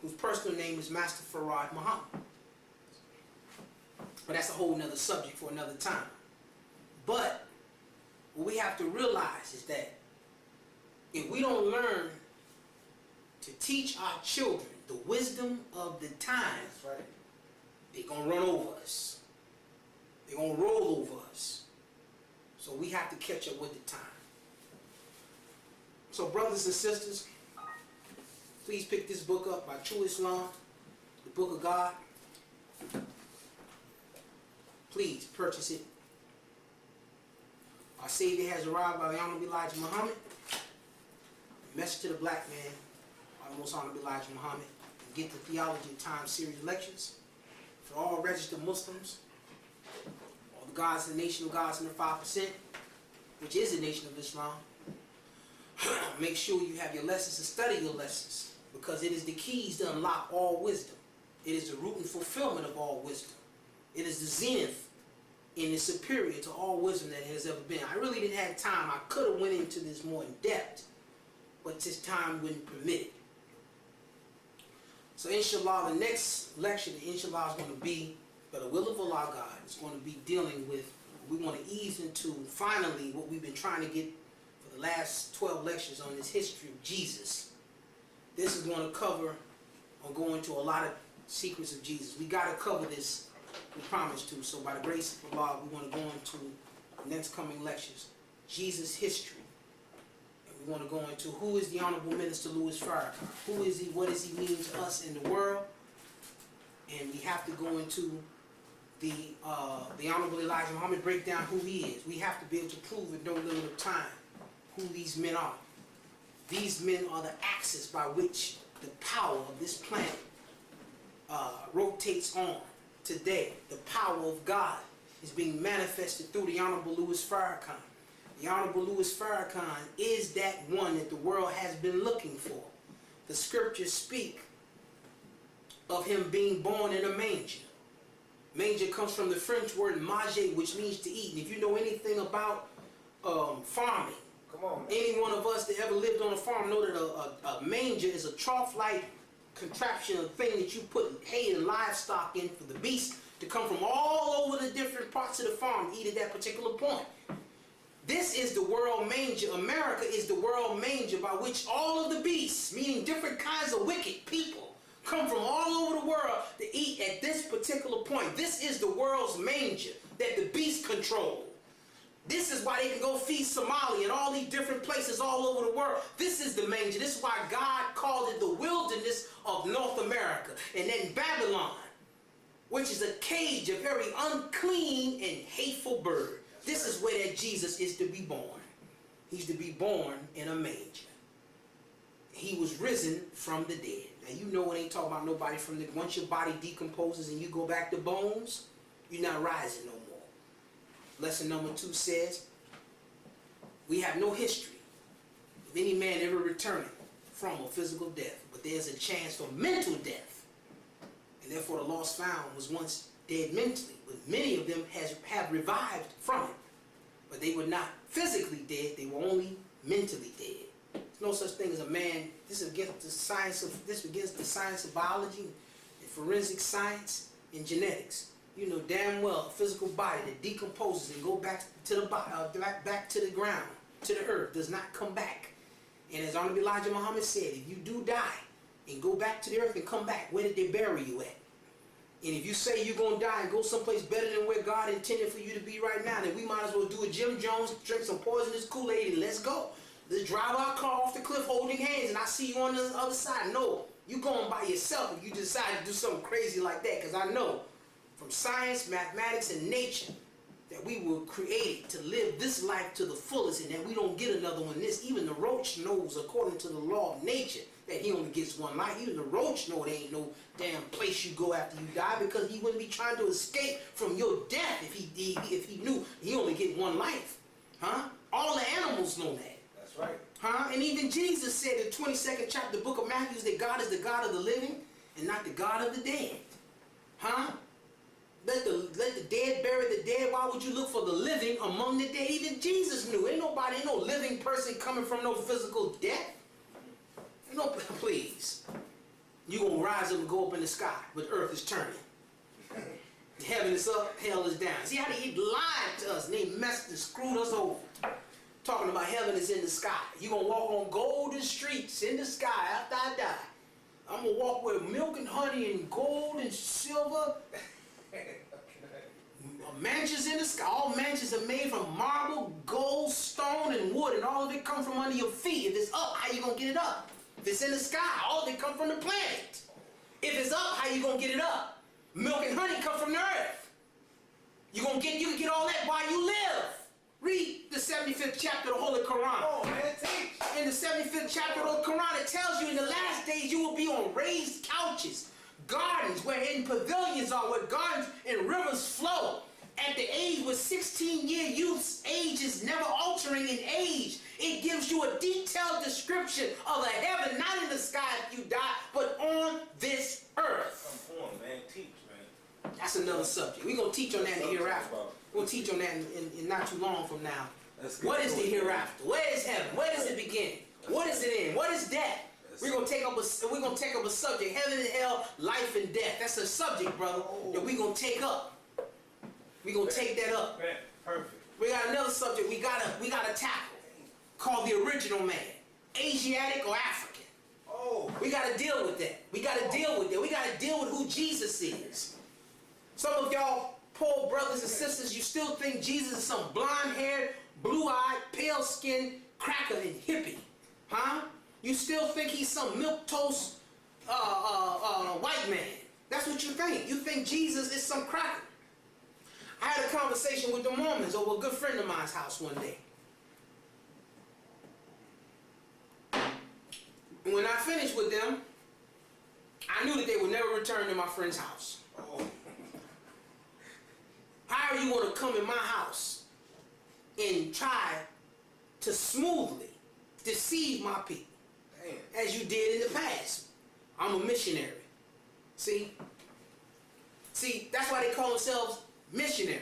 Whose personal name is Master Farad Muhammad. But that's a whole nother subject for another time. But what we have to realize is that if we don't learn to teach our children the wisdom of the times, right, they're going to run over us. They're going to roll over us. So we have to catch up with the time. So brothers and sisters, please pick this book up by True Islam, the Book of God. Please purchase it. Our Savior has arrived by the Honorable Elijah Muhammad. Message to the black man by the Most Honorable Elijah Muhammad. Get the Theology of Time series lectures for all registered Muslims, all the gods in the nation of gods in the 5%, which is the nation of Islam. Make sure you have your lessons and study your lessons, because it is the keys to unlock all wisdom. It is the root and fulfillment of all wisdom. It is the zenith and is superior to all wisdom that has ever been. I really didn't have time. I could have went into this more in depth, but this time wouldn't permit it. So inshallah, the next lecture, inshallah, is going to be, by the will of Allah God, is going to be dealing with, we want to ease into finally what we've been trying to get for the last 12 lectures on this history of Jesus. This is going to cover, or go into a lot of secrets of Jesus. We got to cover this, we promise to. So by the grace of Allah, we want to go into the next coming lectures, Jesus history. We want to go into who is the Honorable Minister Louis Farrakhan. Who is he? What does he mean to us in the world? And we have to go into the Honorable Elijah Muhammad, break down who he is. We have to be able to prove in no limit of time who these men are. These men are the axis by which the power of this planet rotates on today. The power of God is being manifested through the Honorable Louis Farrakhan. The Honorable Louis Farrakhan is that one that the world has been looking for. The scriptures speak of him being born in a manger. Manger comes from the French word manger, which means to eat. And if you know anything about farming, come on, man. Any one of us that ever lived on a farm know that a manger is a trough-like contraption, a thing that you put hay and livestock in for the beasts to come from all over the different parts of the farm to eat at that particular point. This is the world manger. America is the world manger by which all of the beasts, meaning different kinds of wicked people, come from all over the world to eat at this particular point. This is the world's manger that the beasts control. This is why they can go feed Somalia and all these different places all over the world. This is the manger. This is why God called it the wilderness of North America. And then Babylon, which is a cage, a very unclean and hateful bird. This is where that Jesus is to be born. He's to be born in a manger. He was risen from the dead. Now you know it ain't talking about nobody from the... Once your body decomposes and you go back to bones, you're not rising no more. Lesson number 2 says, we have no history of any man ever returning from a physical death, but there's a chance for mental death. And therefore the lost found was once dead mentally, but many of them have revived from it. But they were not physically dead, they were only mentally dead. There's no such thing as a man. This is against the science of biology and forensic science and genetics. You know damn well a physical body that decomposes and go back to the back to the ground, to the earth, does not come back. And as Honorable Elijah Muhammad said, if you do die and go back to the earth and come back, where did they bury you at? And if you say you're going to die and go someplace better than where God intended for you to be right now, then we might as well do a Jim Jones, drink some poisonous Kool-Aid, and let's go. Let's drive our car off the cliff holding hands and I see you on the other side. No, you going by yourself if you decide to do something crazy like that. Because I know from science, mathematics, and nature that we were created to live this life to the fullest and that we don't get another one. Even the roach knows, according to the law of nature, that he only gets one life. Even the roach know there ain't no damn place you go after you die, because he wouldn't be trying to escape from your death if he knew he only get one life. Huh? All the animals know that. That's right. Huh? And even Jesus said in the 22nd chapter, the book of Matthew, that God is the God of the living and not the God of the dead. Huh? Let the dead bury the dead. Why would you look for the living among the dead? Even Jesus knew. Ain't no living person coming from no physical death. No, please. You gonna rise up and go up in the sky, but earth is turning. Heaven is up, hell is down. See how they lied to us and they messed and screwed us over. Talking about heaven is in the sky. You gonna walk on golden streets in the sky after I die. I'm gonna walk with milk and honey and gold and silver. Mansions in the sky. All mansions are made from marble, gold, stone, and wood, and all of it comes from under your feet. If it's up, how you gonna get it up? If it's in the sky, all of it come from the planet. If it's up, how you gonna get it up? Milk and honey come from the earth. You can get all that while you live. Read the 75th chapter of the Holy Qur'an. Oh man, teach. In the 75th chapter of the Qur'an, it tells you in the last days you will be on raised couches, gardens wherein pavilions are, where gardens and rivers flow. At the age with 16-year youth's age is never altering in age. It gives you a detailed description of a heaven, not in the sky if you die, but on this earth. Come on, man, teach, man. That's another subject. We're going to teach on that in the hereafter. We'll teach on that in not too long from now. What is the hereafter? Where is heaven? Where does it begin? What is it in? What is death? We're gonna take up a subject, heaven and hell, life and death. That's a subject, brother, that we're gonna take up. We're gonna take that up. Perfect. We got another subject we gotta tackle, called the original man, Asiatic or African. Oh. We gotta deal with that. We gotta deal with that. We gotta deal with who Jesus is. Some of y'all poor brothers and sisters, you still think Jesus is some blonde-haired, blue-eyed, pale-skinned cracker and hippie, huh? You still think he's some milquetoast white man. That's what you think. You think Jesus is some cracker. I had a conversation with the Mormons over a good friend of mine's house one day. When I finished with them, I knew that they would never return to my friend's house. Oh. How are you going to come in my house and try to smoothly deceive my people? Damn. As you did in the past. I'm a missionary. See, that's why they call themselves missionary.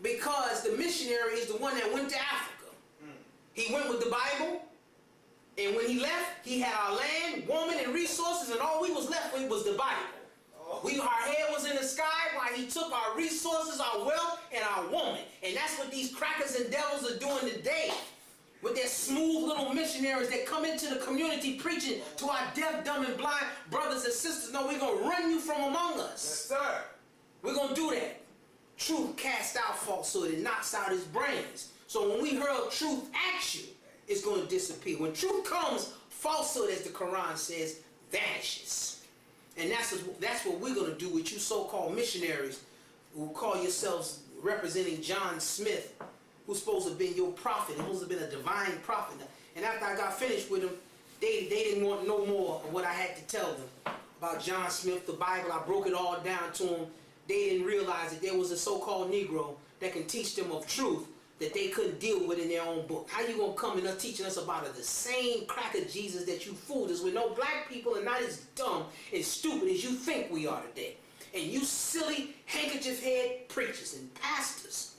Because the missionary is the one that went to Africa. He went with the Bible, and when he left, he had our land, woman, and resources, and all we was left with was the Bible. Our head was in the sky while he took our resources, our wealth, and our woman. And that's what these crackers and devils are doing today. With their smooth little missionaries that come into the community preaching to our deaf, dumb, and blind brothers and sisters. No, we're going to run you from among us. Yes, sir. We're going to do that. Truth casts out falsehood and knocks out his brains. So when we hurl truth at you, it's going to disappear. When truth comes, falsehood, as the Quran says, vanishes. And that's what we're going to do with you so-called missionaries who call yourselves representing John Smith, who's supposed to have been your prophet, and supposed to have been a divine prophet. And after I got finished with them, they didn't want no more of what I had to tell them about John Smith, the Bible. I broke it all down to them. They didn't realize that there was a so-called Negro that can teach them of truth that they couldn't deal with in their own book. How you gonna come and teaching us about the same cracker Jesus that you fooled us with? No, black people are not as dumb and stupid as you think we are today. And you silly handkerchief head preachers and pastors,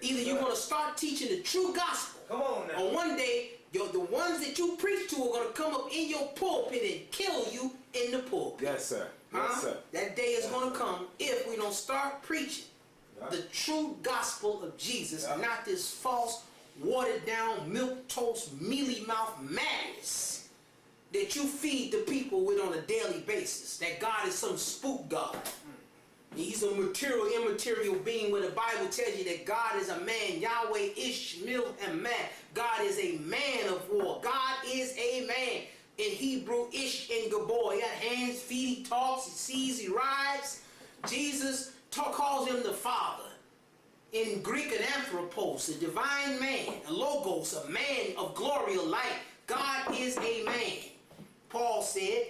either you're gonna start teaching the true gospel, come on now, or one day the ones that you preach to are gonna come up in your pulpit and kill you in the pulpit. Yes, sir. Yes, sir. That day is gonna come if we don't start preaching the true gospel of Jesus, not this false, watered down, milk toast, mealy mouth madness that you feed the people with on a daily basis. That God is some spook God. He's a material, immaterial being where the Bible tells you that God is a man. Yahweh, Ishmael, and man. God is a man of war. God is a man. In Hebrew, Ish and Gabor. He got hands, feet, he talks, he sees, he rides. Jesus calls him the Father. In Greek, an anthropos, a divine man, a logos, a man of glory, a light. God is a man. Paul said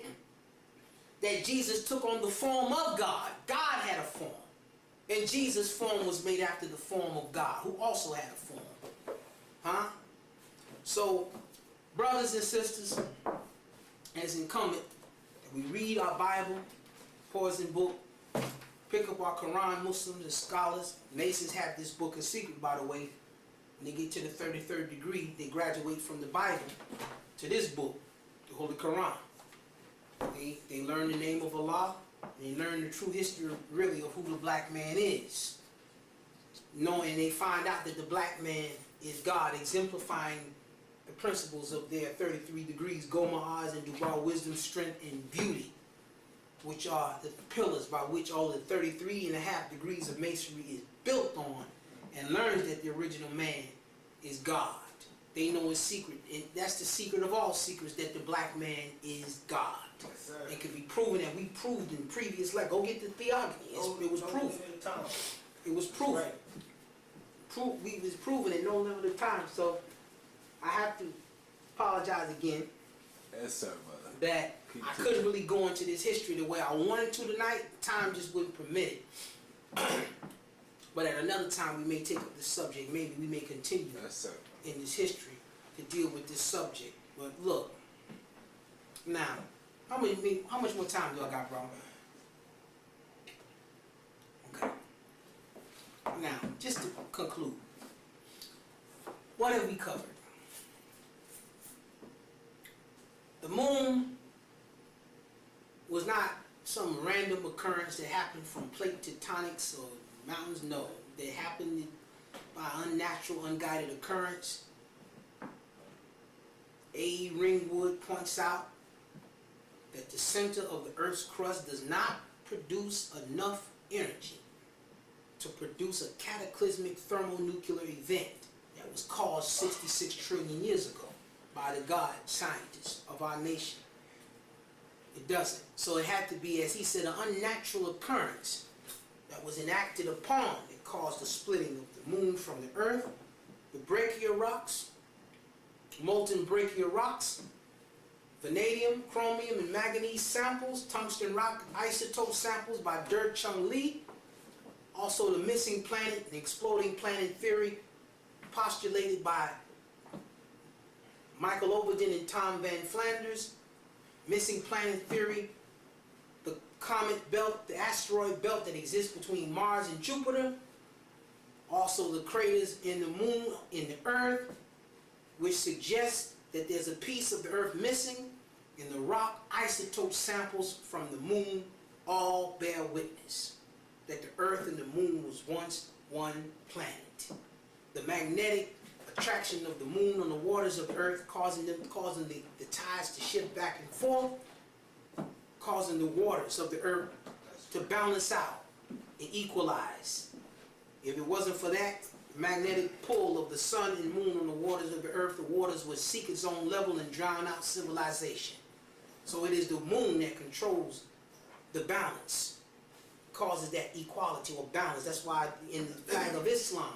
that Jesus took on the form of God. God had a form. And Jesus' form was made after the form of God, who also had a form. Huh? So, brothers and sisters, as incumbent, we read our Bible, poison book, pick up our Quran. Muslims and scholars, Masons have this book in secret, by the way. When they get to the 33rd degree, they graduate from the Bible to this book, the Holy Quran. They learn the name of Allah. They learn the true history, really, of who the black man is. Knowing they find out that the black man is God, exemplifying the principles of their 33 degrees, Goma, Oz, and Dubar, wisdom, strength, and beauty, which are the pillars by which all the 33.5 degrees of masonry is built on, and learns that the original man is God. They know his secret, and that's the secret of all secrets, that the black man is God. Yes, it can be proven, that we proved in previous life. Go get the theogony. It was proven. It was proven. Right. We was proven at no limit of time. So I have to apologize again. Yes, sir, brother. That I couldn't really go into this history the way I wanted to tonight. Time just wouldn't permit it. But at another time, we may take up this subject. Maybe we may continue in this history to deal with this subject. But look, now, how much more time do I got, bro? Okay. Now, just to conclude, what have we covered? The moon was not some random occurrence that happened from plate tectonics or mountains. No, that happened by unnatural, unguided occurrence. A. Ringwood points out that the center of the Earth's crust does not produce enough energy to produce a cataclysmic thermonuclear event that was caused 66 trillion years ago by the God scientists of our nation. It doesn't. So it had to be, as he said, an unnatural occurrence that was enacted upon that caused the splitting of the moon from the Earth, the brachial rocks, molten brachial rocks, vanadium, chromium, and manganese samples, tungsten rock isotope samples by Der Chung Lee, also the missing planet and exploding planet theory postulated by Michael Overton and Tom Van Flanders, missing planet theory, the comet belt, the asteroid belt that exists between Mars and Jupiter, also the craters in the moon, in the Earth, which suggests that there's a piece of the Earth missing, and the rock isotope samples from the moon all bear witness that the Earth and the moon was once one planet. The magnetic attraction of the moon on the waters of the Earth causing the tides to shift back and forth, causing the waters of the Earth to balance out and equalize. If it wasn't for that magnetic pull of the sun and moon on the waters of the Earth, the waters would seek its own level and drown out civilization. So it is the moon that controls the balance, causes that equality or balance. That's why in the flag of Islam,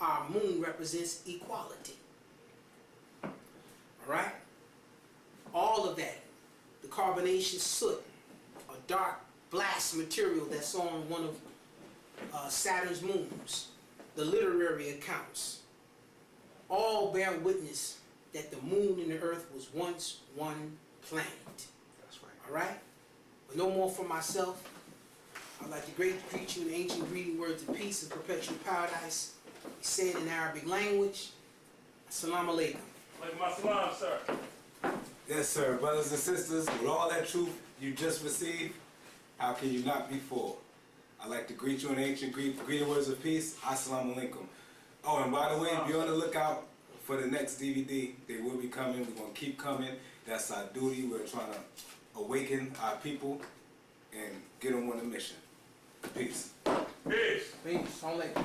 our moon represents equality. Alright? All of that, the carbonation soot, a dark blast material that's on one of Saturn's moons, the literary accounts, all bear witness that the moon and the Earth was once one planet. That's right. Alright? But no more for myself. I'd like to greet you in ancient greeting words of peace and perpetual paradise. Say it in Arabic language. Assalamu alaikum. Alaikum assalam, sir. Yes, sir. Brothers and sisters, with all that truth you just received, how can you not be full? I'd like to greet you in ancient greeting words of peace. Assalamu alaikum. Oh, and by the way, be on the lookout for the next DVD. They will be coming. We're going to keep coming. That's our duty. We're trying to awaken our people and get them on a mission. Peace. Peace. Peace. Don't let